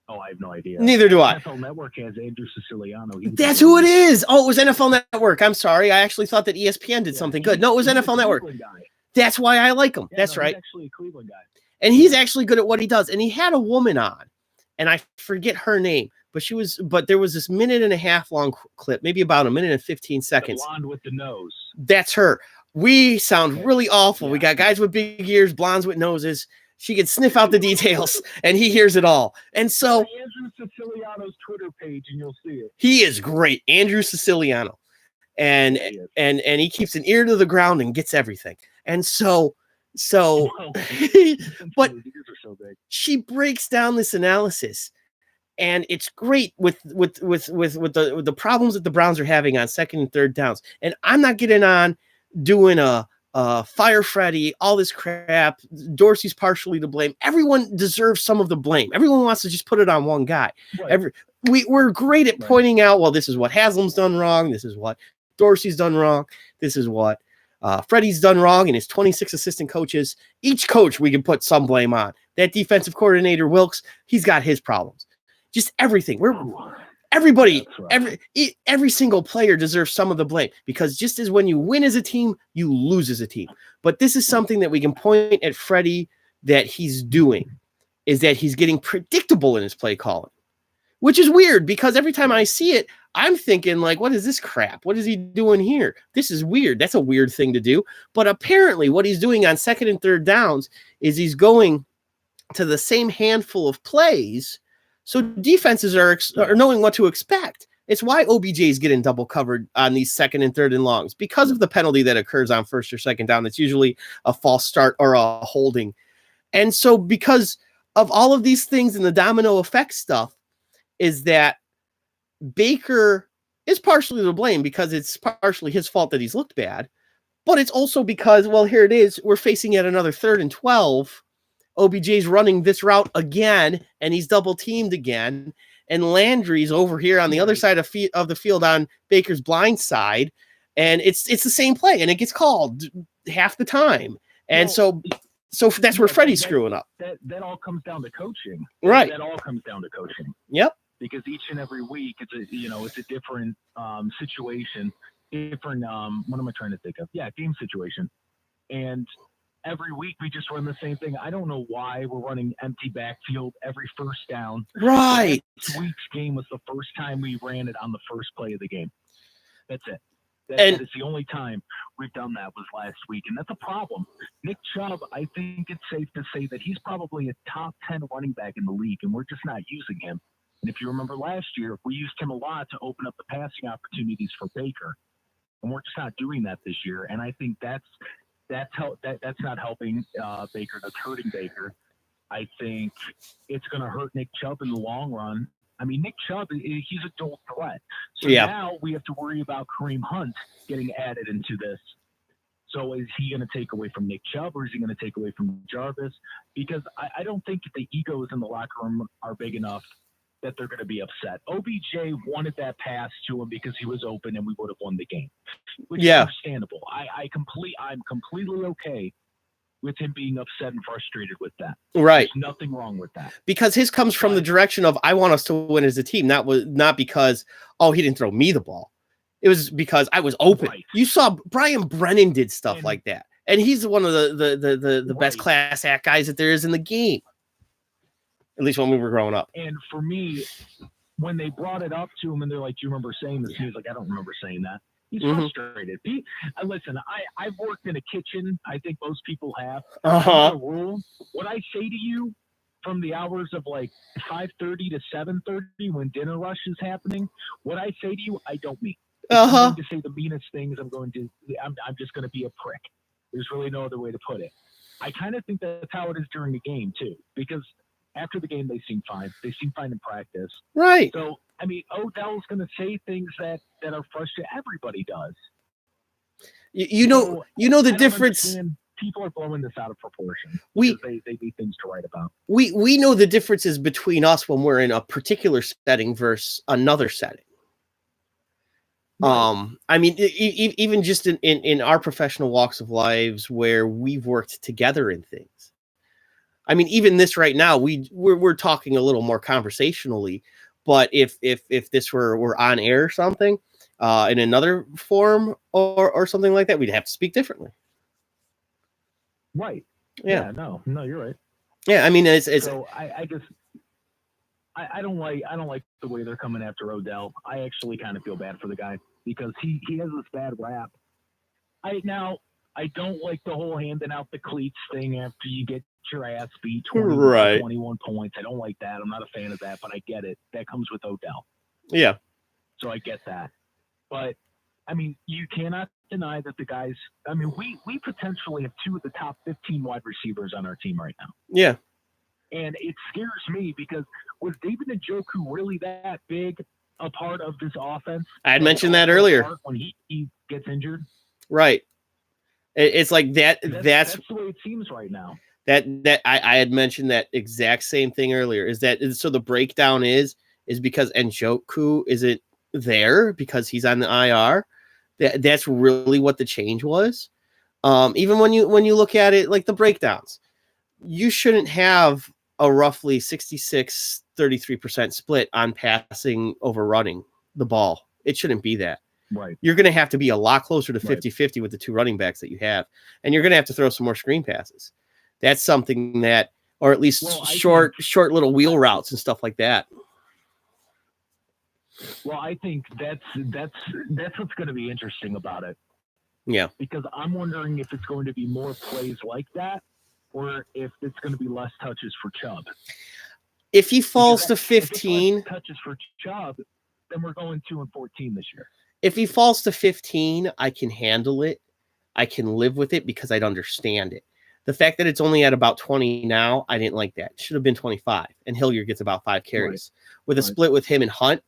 Oh, I have no idea. Neither do I. NFL Network has Andrew Siciliano. That's who it is. Oh, it was NFL Network. I'm sorry. I actually thought that ESPN did something good. No, it was NFL Network. That's why I like him. That's right. He's actually a Cleveland guy. And he's actually good at what he does. And he had a woman on, and I forget her name, but there was this 1.5 minute long clip, maybe about 1 minute and 15 seconds. The blonde with the nose. That's her. We sound really awful. Yeah. We got guys with big ears, blondes with noses. She can sniff out the details, and he hears it all. And so Andrew Siciliano's Twitter page, and you'll see it. he is great, Andrew Siciliano, and he keeps an ear to the ground and gets everything. And so, but she breaks down this analysis, and it's great with the problems that the Browns are having on second and third downs. And I'm not getting on doing a fire Freddie, all this crap. Dorsey's partially to blame. Everyone deserves some of the blame. Everyone wants to just put it on one guy. Right. We're great at pointing out, well, this is what Haslam's done wrong. This is what Dorsey's done wrong. This is what Freddie's done wrong, and his 26 assistant coaches. Each coach we can put some blame on. That defensive coordinator, Wilkes, he's got his problems. Just everything. Everybody, every single player deserves some of the blame, because just as when you win as a team, you lose as a team. But this is something that we can point at Freddie that he's doing, is that he's getting predictable in his play calling, which is weird, because every time I see it, I'm thinking, like, what is this crap? What is he doing here? This is weird. That's a weird thing to do. But apparently what he's doing on second and third downs is he's going to the same handful of plays, so defenses are knowing what to expect. It's why OBJ is getting double covered on these second and third and longs, because of the penalty that occurs on first or second down. That's usually a false start or a holding. And so because of all of these things and the domino effect stuff, is that Baker is partially to blame, because it's partially his fault that he's looked bad. But it's also because, well, here it is. We're facing yet another 3rd and 12. OBJ's running this route again, and he's double teamed again. And Landry's over here on the other side of the field on Baker's blind side, and it's the same play, and it gets called half the time. And so that's where Freddie's screwing up. That all comes down to coaching, right? That all comes down to coaching. Yep. Because each and every week it's a different situation, different what am I trying to think of? Yeah, game situation, and every week we just run the same thing. I don't know why we're running empty backfield every first down. Right. This week's game was the first time we ran it on the first play of the game. That's it. That is the only time we've done that, was last week, and that's a problem. Nick Chubb, I think it's safe to say that he's probably a top 10 running back in the league, and we're just not using him. And if you remember last year, we used him a lot to open up the passing opportunities for Baker, and we're just not doing that this year. And I think that's not helping Baker. That's hurting Baker. I think it's going to hurt Nick Chubb in the long run. I mean, Nick Chubb, he's a dual threat. So now we have to worry about Kareem Hunt getting added into this. So is he going to take away from Nick Chubb, or is he going to take away from Jarvis? Because I don't think the egos in the locker room are big enough that they're going to be upset. OBJ wanted that pass to him because he was open and we would have won the game, which is understandable. I'm completely okay with him being upset and frustrated with that. Right. There's nothing wrong with that. Because his comes from the direction of, I want us to win as a team. Not because, oh, he didn't throw me the ball. It was because I was open. Right. You saw Brian Brennan did stuff like that. And he's one of the best class act guys that there is in the game. At least when we were growing up. And for me, when they brought it up to him and they're like, do you remember saying this? He was like, I don't remember saying that. He's frustrated. Listen, I've worked in a kitchen. I think most people have. Rule. What I say to you from the hours of like 5:30 to 7:30 when dinner rush is happening, what I say to you, I don't mean. I'm going to say the meanest things. I'm just going to be a prick. There's really no other way to put it. I kind of think that's how it is during the game too, because after the game, they seem fine. They seem fine in practice. Right. So, I mean, Odell's going to say things that are frustrating. Everybody does. You know the difference. People are blowing this out of proportion. They need things to write about. We know the differences between us when we're in a particular setting versus another setting. Right. I mean, even just in our professional walks of lives where we've worked together in things. I mean, even this right now, we're talking a little more conversationally, but if this were on air or something, in another form or something like that, we'd have to speak differently. Right. Yeah. No, you're right. Yeah, I mean, it's So I just I don't like the way they're coming after Odell. I actually kind of feel bad for the guy because he has this bad rap. I don't like the whole handing out the cleats thing after you get your ass beat 21 points. I don't like that. I'm not a fan of that, but I get it. That comes with Odell. Yeah. So I get that. But I mean, you cannot deny that the guys. I mean, we potentially have 2 of the top 15 wide receivers on our team right now. Yeah. And it scares me because was David Njoku really that big a part of this offense? I had mentioned that earlier. When he gets injured. Right. It's like that. That's the way it seems right now. That I had mentioned that exact same thing earlier. Is that so? The breakdown is because Njoku isn't there because he's on the IR. That's really what the change was. Even when you look at it, like the breakdowns, you shouldn't have a roughly 66-33% split on passing over running the ball. It shouldn't be that. Right. You're going to have to be a lot closer to 50-50 with the 2 running backs that you have. And you're going to have to throw some more screen passes. That's something that, or at least short little wheel routes and stuff like that. Well, I think that's what's going to be interesting about it. Yeah. Because I'm wondering if it's going to be more plays like that or if it's going to be less touches for Chubb. If he falls to 15 touches for Chubb, then we're going 2-14 this year. If he falls to 15, I can handle it. I can live with it because I'd understand it. The fact that it's only at about 20 now, I didn't like that. It should have been 25. And Hilliard gets about 5 carries. With a split with him and Hunt,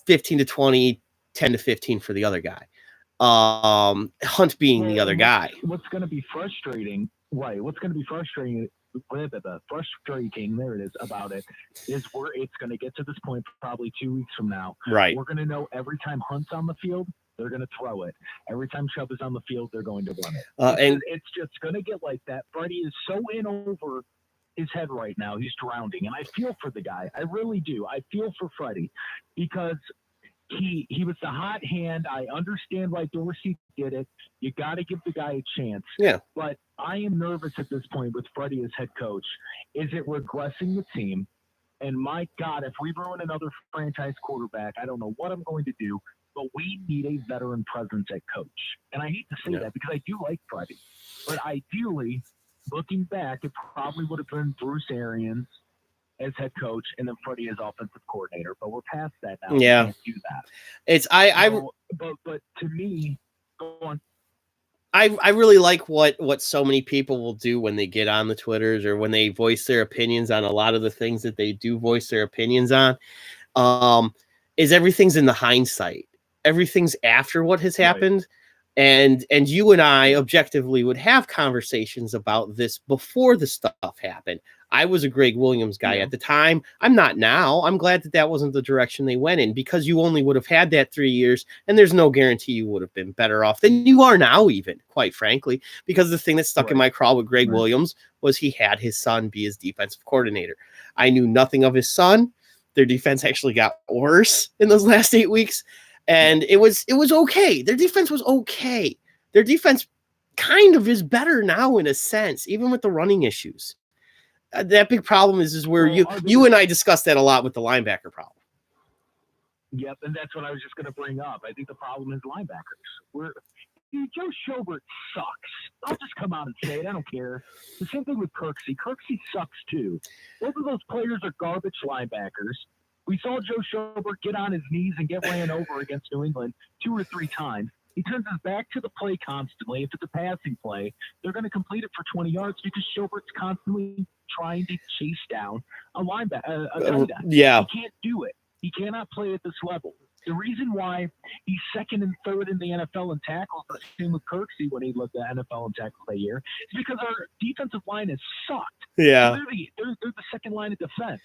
15 to 20, 10 to 15 for the other guy. Hunt being the other guy. What's going to be frustrating, right? What's going to be frustrating there it is about it is where it's going to get to this point probably 2 weeks from now. Right. We're going to know every time Hunt's on the field, they're going to throw it. Every time Chubb is on the field, they're going to run it. And it's just going to get like that. Freddie is so in over his head right now. He's drowning. And I feel for the guy. I really do. I feel for Freddie because he was the hot hand. I understand why Dorsey did it. You got to give the guy a chance. Yeah. But I am nervous at this point with Freddie as head coach. Is it regressing the team? And my God, if we ruin another franchise quarterback, I don't know what I'm going to do. But we need a veteran presence at coach. And I hate to say that because I do like Freddie. But ideally, looking back, it probably would have been Bruce Arians as head coach and then Freddie as offensive coordinator. But we're past that now. Yeah. We can't do that. But to me, go on. I really like what so many people will do when they get on the Twitters or when they voice their opinions on a lot of the things that they do voice their opinions on. Is everything's in the hindsight. Everything's after what has happened. Right. And you and I objectively would have conversations about this before the stuff happened. I was a Greg Williams guy at the time. I'm not now. I'm glad that wasn't the direction they went in because you only would have had that 3 years and there's no guarantee you would have been better off than you are now, even, quite frankly, because the thing that stuck in my craw with Greg Williams was he had his son be his defensive coordinator. I knew nothing of his son. Their defense actually got worse in those last 8 weeks. And it was okay. Their defense was okay. Their defense kind of is better now in a sense, even with the running issues. That big problem is where you and I discussed that a lot with the linebacker problem. Yep, and that's what I was just going to bring up. I think the problem is linebackers. Joe Schobert sucks. I'll just come out and say it. I don't care. The same thing with Kirksey. Kirksey sucks too. Both of those players are garbage linebackers. We saw Joe Schobert get on his knees and get ran over against New England 2 or 3 times. He turns his back to the play constantly. If it's a passing play, they're going to complete it for 20 yards because Schobert's constantly trying to chase down a linebacker. Yeah. He can't do it. He cannot play at this level. The reason why he's 2nd and 3rd in the NFL in tackles, the same with Kirksey when he looked at NFL in tackles that year, is because our defensive line has sucked. Yeah. They're the 2nd line of defense.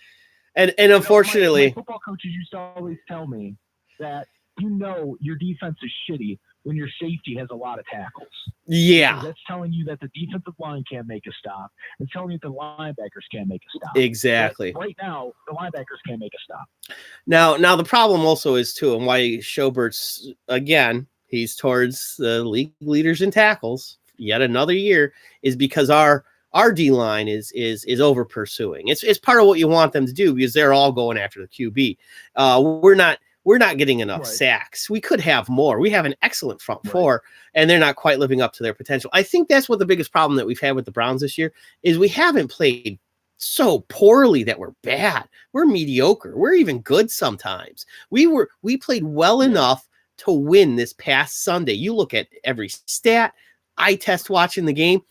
And unfortunately, my football coaches used to always tell me that your defense is shitty when your safety has a lot of tackles. Yeah. Because that's telling you that the defensive line can't make a stop. It's telling you the linebackers can't make a stop. Exactly. But right now, the linebackers can't make a stop. Now the problem also is too, and why Schobert's again, he's towards the league leaders in tackles yet another year, is because our our D line is over pursuing. It's part of what you want them to do because they're all going after the QB. We're not getting enough sacks. We could have more. We have an excellent front four, and they're not quite living up to their potential. I think that's what the biggest problem that we've had with the Browns this year is we haven't played so poorly that we're bad. We're mediocre. We're even good sometimes. We played well enough to win this past Sunday. You look at every stat, eye test watching the game.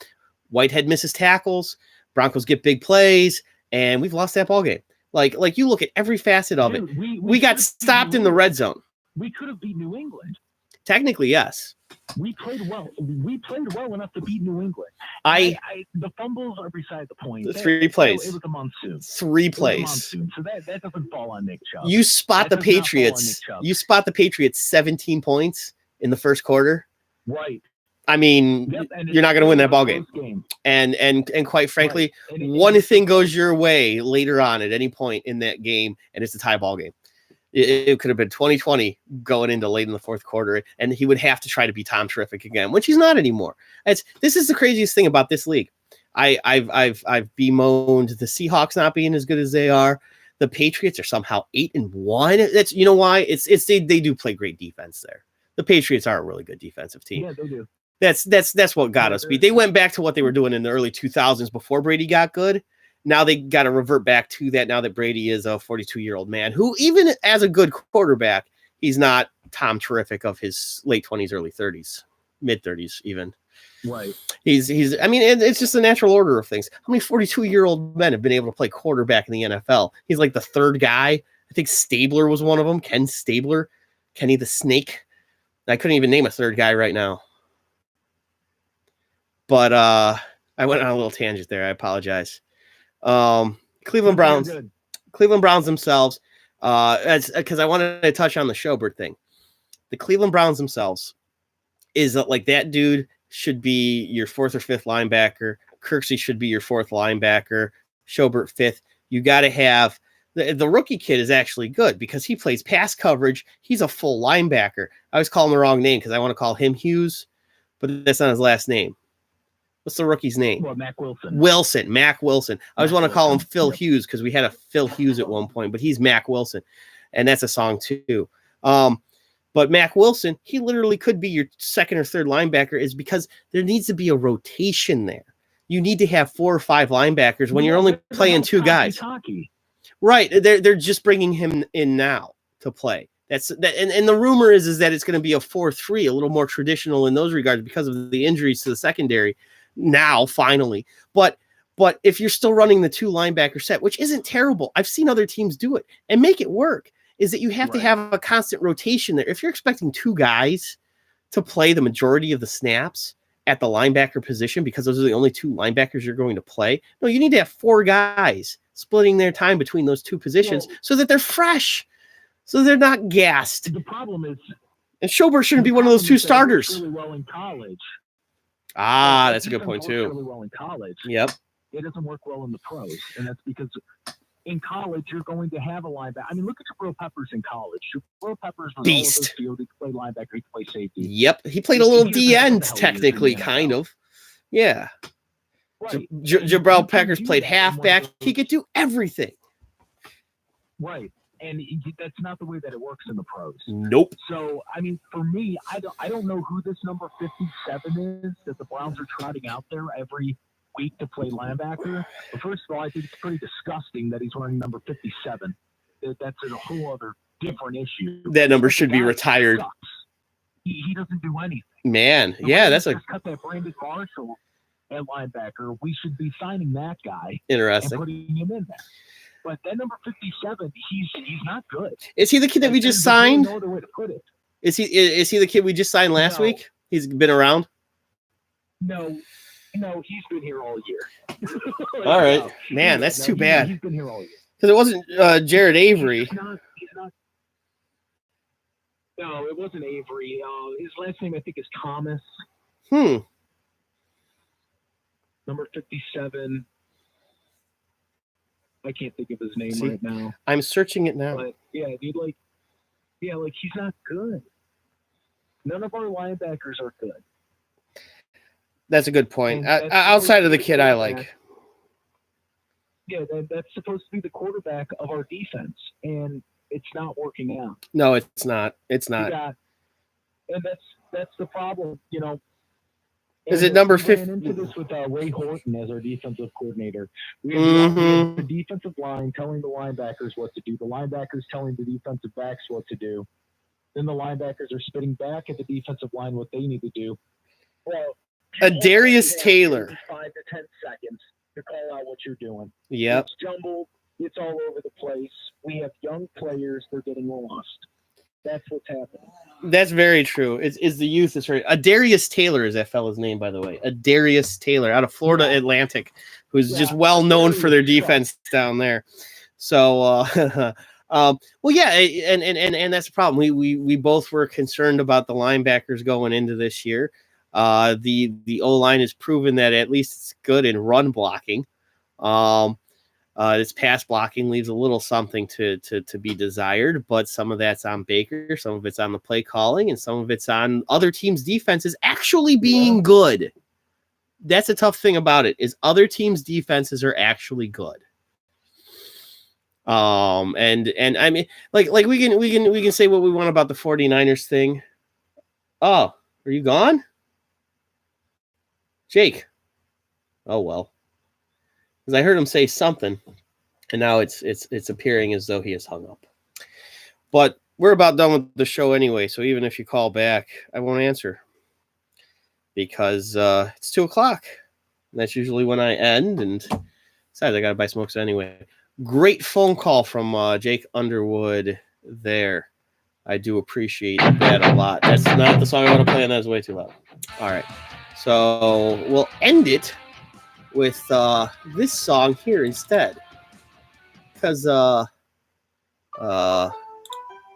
Whitehead misses tackles, Broncos get big plays, and we've lost that ball game. Like you look at every facet of it. We got stopped in the red zone. We could have beat New England. Technically, yes. We played well. We played well enough to beat New England. The fumbles are beside the point. 3 plays. It was a monsoon. 3 plays. Monsoon, so that doesn't fall on Nick Chubb. You spot the Patriots. You spot the Patriots 17 points in the first quarter. Right. I mean, you're not going to win that ball game. And quite frankly, one thing goes your way later on at any point in that game, and it's a tie ball game. It could have been 2020 going into late in the fourth quarter, and he would have to try to be Tom Terrific again, which he's not anymore. This is the craziest thing about this league. I've bemoaned the Seahawks not being as good as they are. The Patriots are somehow 8-1. That's you know why it's they do play great defense there. The Patriots are a really good defensive team. Yeah, they do. That's what got us beat. They went back to what they were doing in the early 2000s before Brady got good. Now they got to revert back to that now that Brady is a 42-year-old man who, even as a good quarterback, he's not Tom Terrific of his late 20s, early 30s, mid 30s even. Right. He's. I mean, it's just the natural order of things. How many 42-year-old men have been able to play quarterback in the NFL? He's like the third guy. I think Stabler was one of them. Ken Stabler, Kenny the Snake. I couldn't even name a third guy right now. But I went on a little tangent there. I apologize. Cleveland Browns themselves, because I wanted to touch on the Schobert thing. The Cleveland Browns themselves is like that dude should be your 4th or 5th linebacker. Kirksey should be your 4th linebacker. Schobert 5th. You got to have the rookie kid is actually good because he plays pass coverage. He's a full linebacker. I always call him the wrong name because I want to call him Hughes, but that's not his last name. What's the rookie's name? Well, Mac Wilson. Mac Wilson. I always want to call him Phil Hughes because we had a Phil Hughes at one point, but he's Mac Wilson, and that's a song too. But Mac Wilson, he literally could be your 2nd or 3rd linebacker, is because there needs to be a rotation there. You need to have 4 or 5 linebackers when you're only playing 2 guys. Right. They're just bringing him in now to play. And the rumor is that it's going to be a 4-3, a little more traditional in those regards because of the injuries to the secondary. Now, finally, but if you're still running the 2 linebacker set, which isn't terrible, I've seen other teams do it and make it work, is that you have to have a constant rotation there. If you're expecting 2 guys to play the majority of the snaps at the linebacker position because those are the only 2 linebackers you're going to play, no, you need to have 4 guys splitting their time between those 2 positions so that they're fresh, so they're not gassed. The problem is, and Schobert shouldn't be one of those 2 starters. Really well in college. That's a good point too. Really well in college. Yep. It doesn't work well in the pros, and that's because in college you're going to have a linebacker. I mean, look at Jabril Peppers in college. Jabril Peppers was beast. All over the field. He could play linebacker. He could play safety. Yep. He played a little D end technically, kind of. Yeah. Right. Jabril Peppers played halfback. He could do everything. Right. And that's not the way that it works in the pros. Nope. So, I mean, for me, I don't know who this number 57 is that the Browns are trotting out there every week to play linebacker. But first of all, I think it's pretty disgusting that he's wearing number 57. That's a whole other different issue. That number should be retired. Sucks. He doesn't do anything. Man, yeah, that's just cut that Brandon Marshall at linebacker. We should be signing that guy. Interesting. And putting him in there. But that number 57, he's not good. Is he the kid that we just signed? No other way to put it. Is he the kid we just signed last week? He's been around? No, he's been here all year. All right. Man, that's too bad. He's been here all year. Because it wasn't Jared Avery. He's not. No, it wasn't Avery. His last name, I think, is Thomas. Number 57. I can't think of his name right now. I'm searching it now. But yeah, dude, he's not good. None of our linebackers are good. That's a good point. And that's Outside of the supposed to be kid I quarterback. like. Yeah, that's supposed to be the quarterback of our defense, and it's not working out. No, it's not. It's We not. got, and that's the problem, you know. Is And it number we ran 50? into this with Ray Horton as our defensive coordinator. We had Mhm. the defensive line telling the linebackers what to do, the linebackers telling the defensive backs what to do. Then the linebackers are spitting back at the defensive line what they need to do. Well, Darius Taylor. 5 to 10 seconds to call out what you're doing. Yep. It's jumbled. It's all over the place. We have young players. They're getting lost. That's what's happening. That's very true. It's the youth that's right. Darius Taylor is that fella's name, by the way. Darius Taylor out of Florida Atlantic, who's just well known for their defense down there. So, well, yeah, and that's the problem. We both were concerned about the linebackers going into this year. The O-line has proven that at least it's good in run blocking. This pass blocking leaves a little something to be desired, but some of that's on Baker, some of it's on the play calling, and some of it's on other teams' defenses actually being good. That's a tough thing about it, is other teams' defenses are actually good. And I mean, like we can say what we want about the 49ers thing. Oh, are you gone? Jake. Oh well. Because I heard him say something, and now it's appearing as though he has hung up. But we're about done with the show anyway, so even if you call back, I won't answer. Because it's 2:00. And that's usually when I end, and besides, I got to buy smokes anyway. Great phone call from Jake Underwood there. I do appreciate that a lot. That's not the song I want to play, and that's way too loud. All right. So we'll end it with this song here instead, because I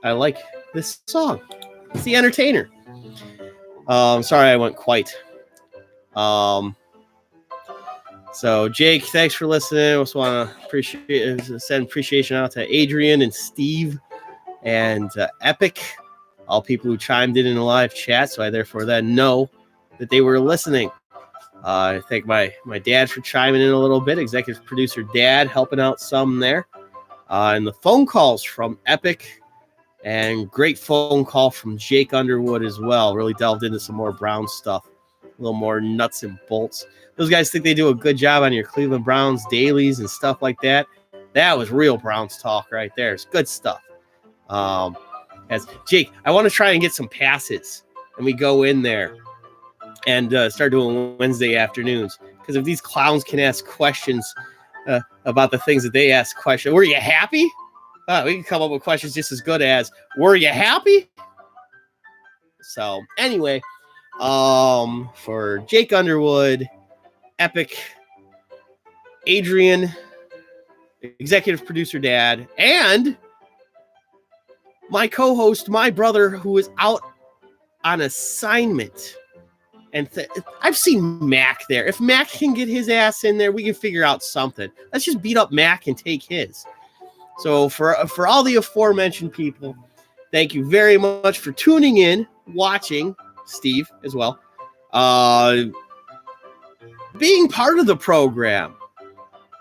like this song. It's The Entertainer. Sorry I went quiet. So Jake, thanks for listening. I also want to send appreciation out to Adrian and Steve and Epic, all people who chimed in the live chat. So I therefore then know that they were listening. I thank my dad for chiming in a little bit. Executive producer Dad helping out some there. And the phone calls from Epic, and great phone call from Jake Underwood as well. Really delved into some more Brown stuff, a little more nuts and bolts. Those guys think they do a good job on your Cleveland Browns dailies and stuff like that. That was real Browns talk right there. It's good stuff. As Jake, I want to try and get some passes, and we go in there and start doing Wednesday afternoons. Because if these clowns can ask questions about the things that they ask questions, were you happy? We can come up with questions just as good as, were you happy? So anyway, for Jake Underwood, Epic, Adrian, executive producer Dad, and my co-host, my brother, who is out on assignment. And I've seen Mac there. If Mac can get his ass in there, we can figure out something. Let's just beat up Mac and take his. So for all the aforementioned people, thank you very much for tuning in, watching, Steve as well, being part of the program.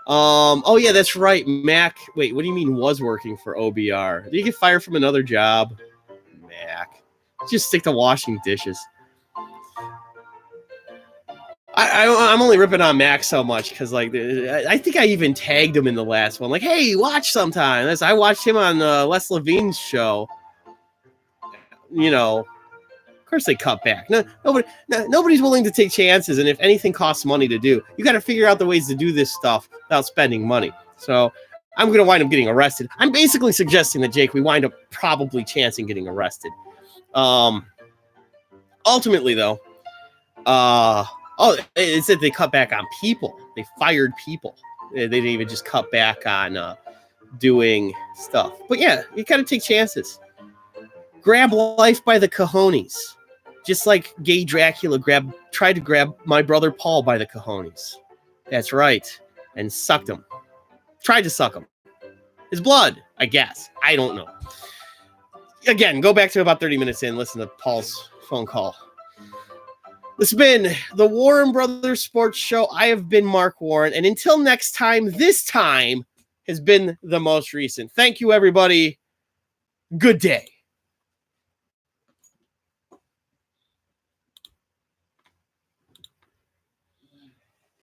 Oh yeah, that's right, Mac. Wait, what do you mean was working for OBR? Did you get fired from another job? Mac, just stick to washing dishes. I'm only ripping on Mac so much because, like, I think I even tagged him in the last one. Like, hey, watch sometime. I watched him on Les Levine's show. You know, of course they cut back. Nobody's willing to take chances, and if anything costs money to do, you got to figure out the ways to do this stuff without spending money. So I'm going to wind up getting arrested. I'm basically suggesting that, Jake, we wind up probably chancing getting arrested. Ultimately, though, it said they cut back on people. They fired people. They didn't even just cut back on doing stuff. But yeah, you got to take chances. Grab life by the cojones. Just like gay Dracula tried to grab my brother Paul by the cojones. That's right. And sucked him. Tried to suck him. His blood, I guess. I don't know. Again, go back to about 30 minutes in. Listen to Paul's phone call. This has been the Warren Brothers Sports Show. I have been Mark Warren. And until next time, this time has been the most recent. Thank you, everybody. Good day.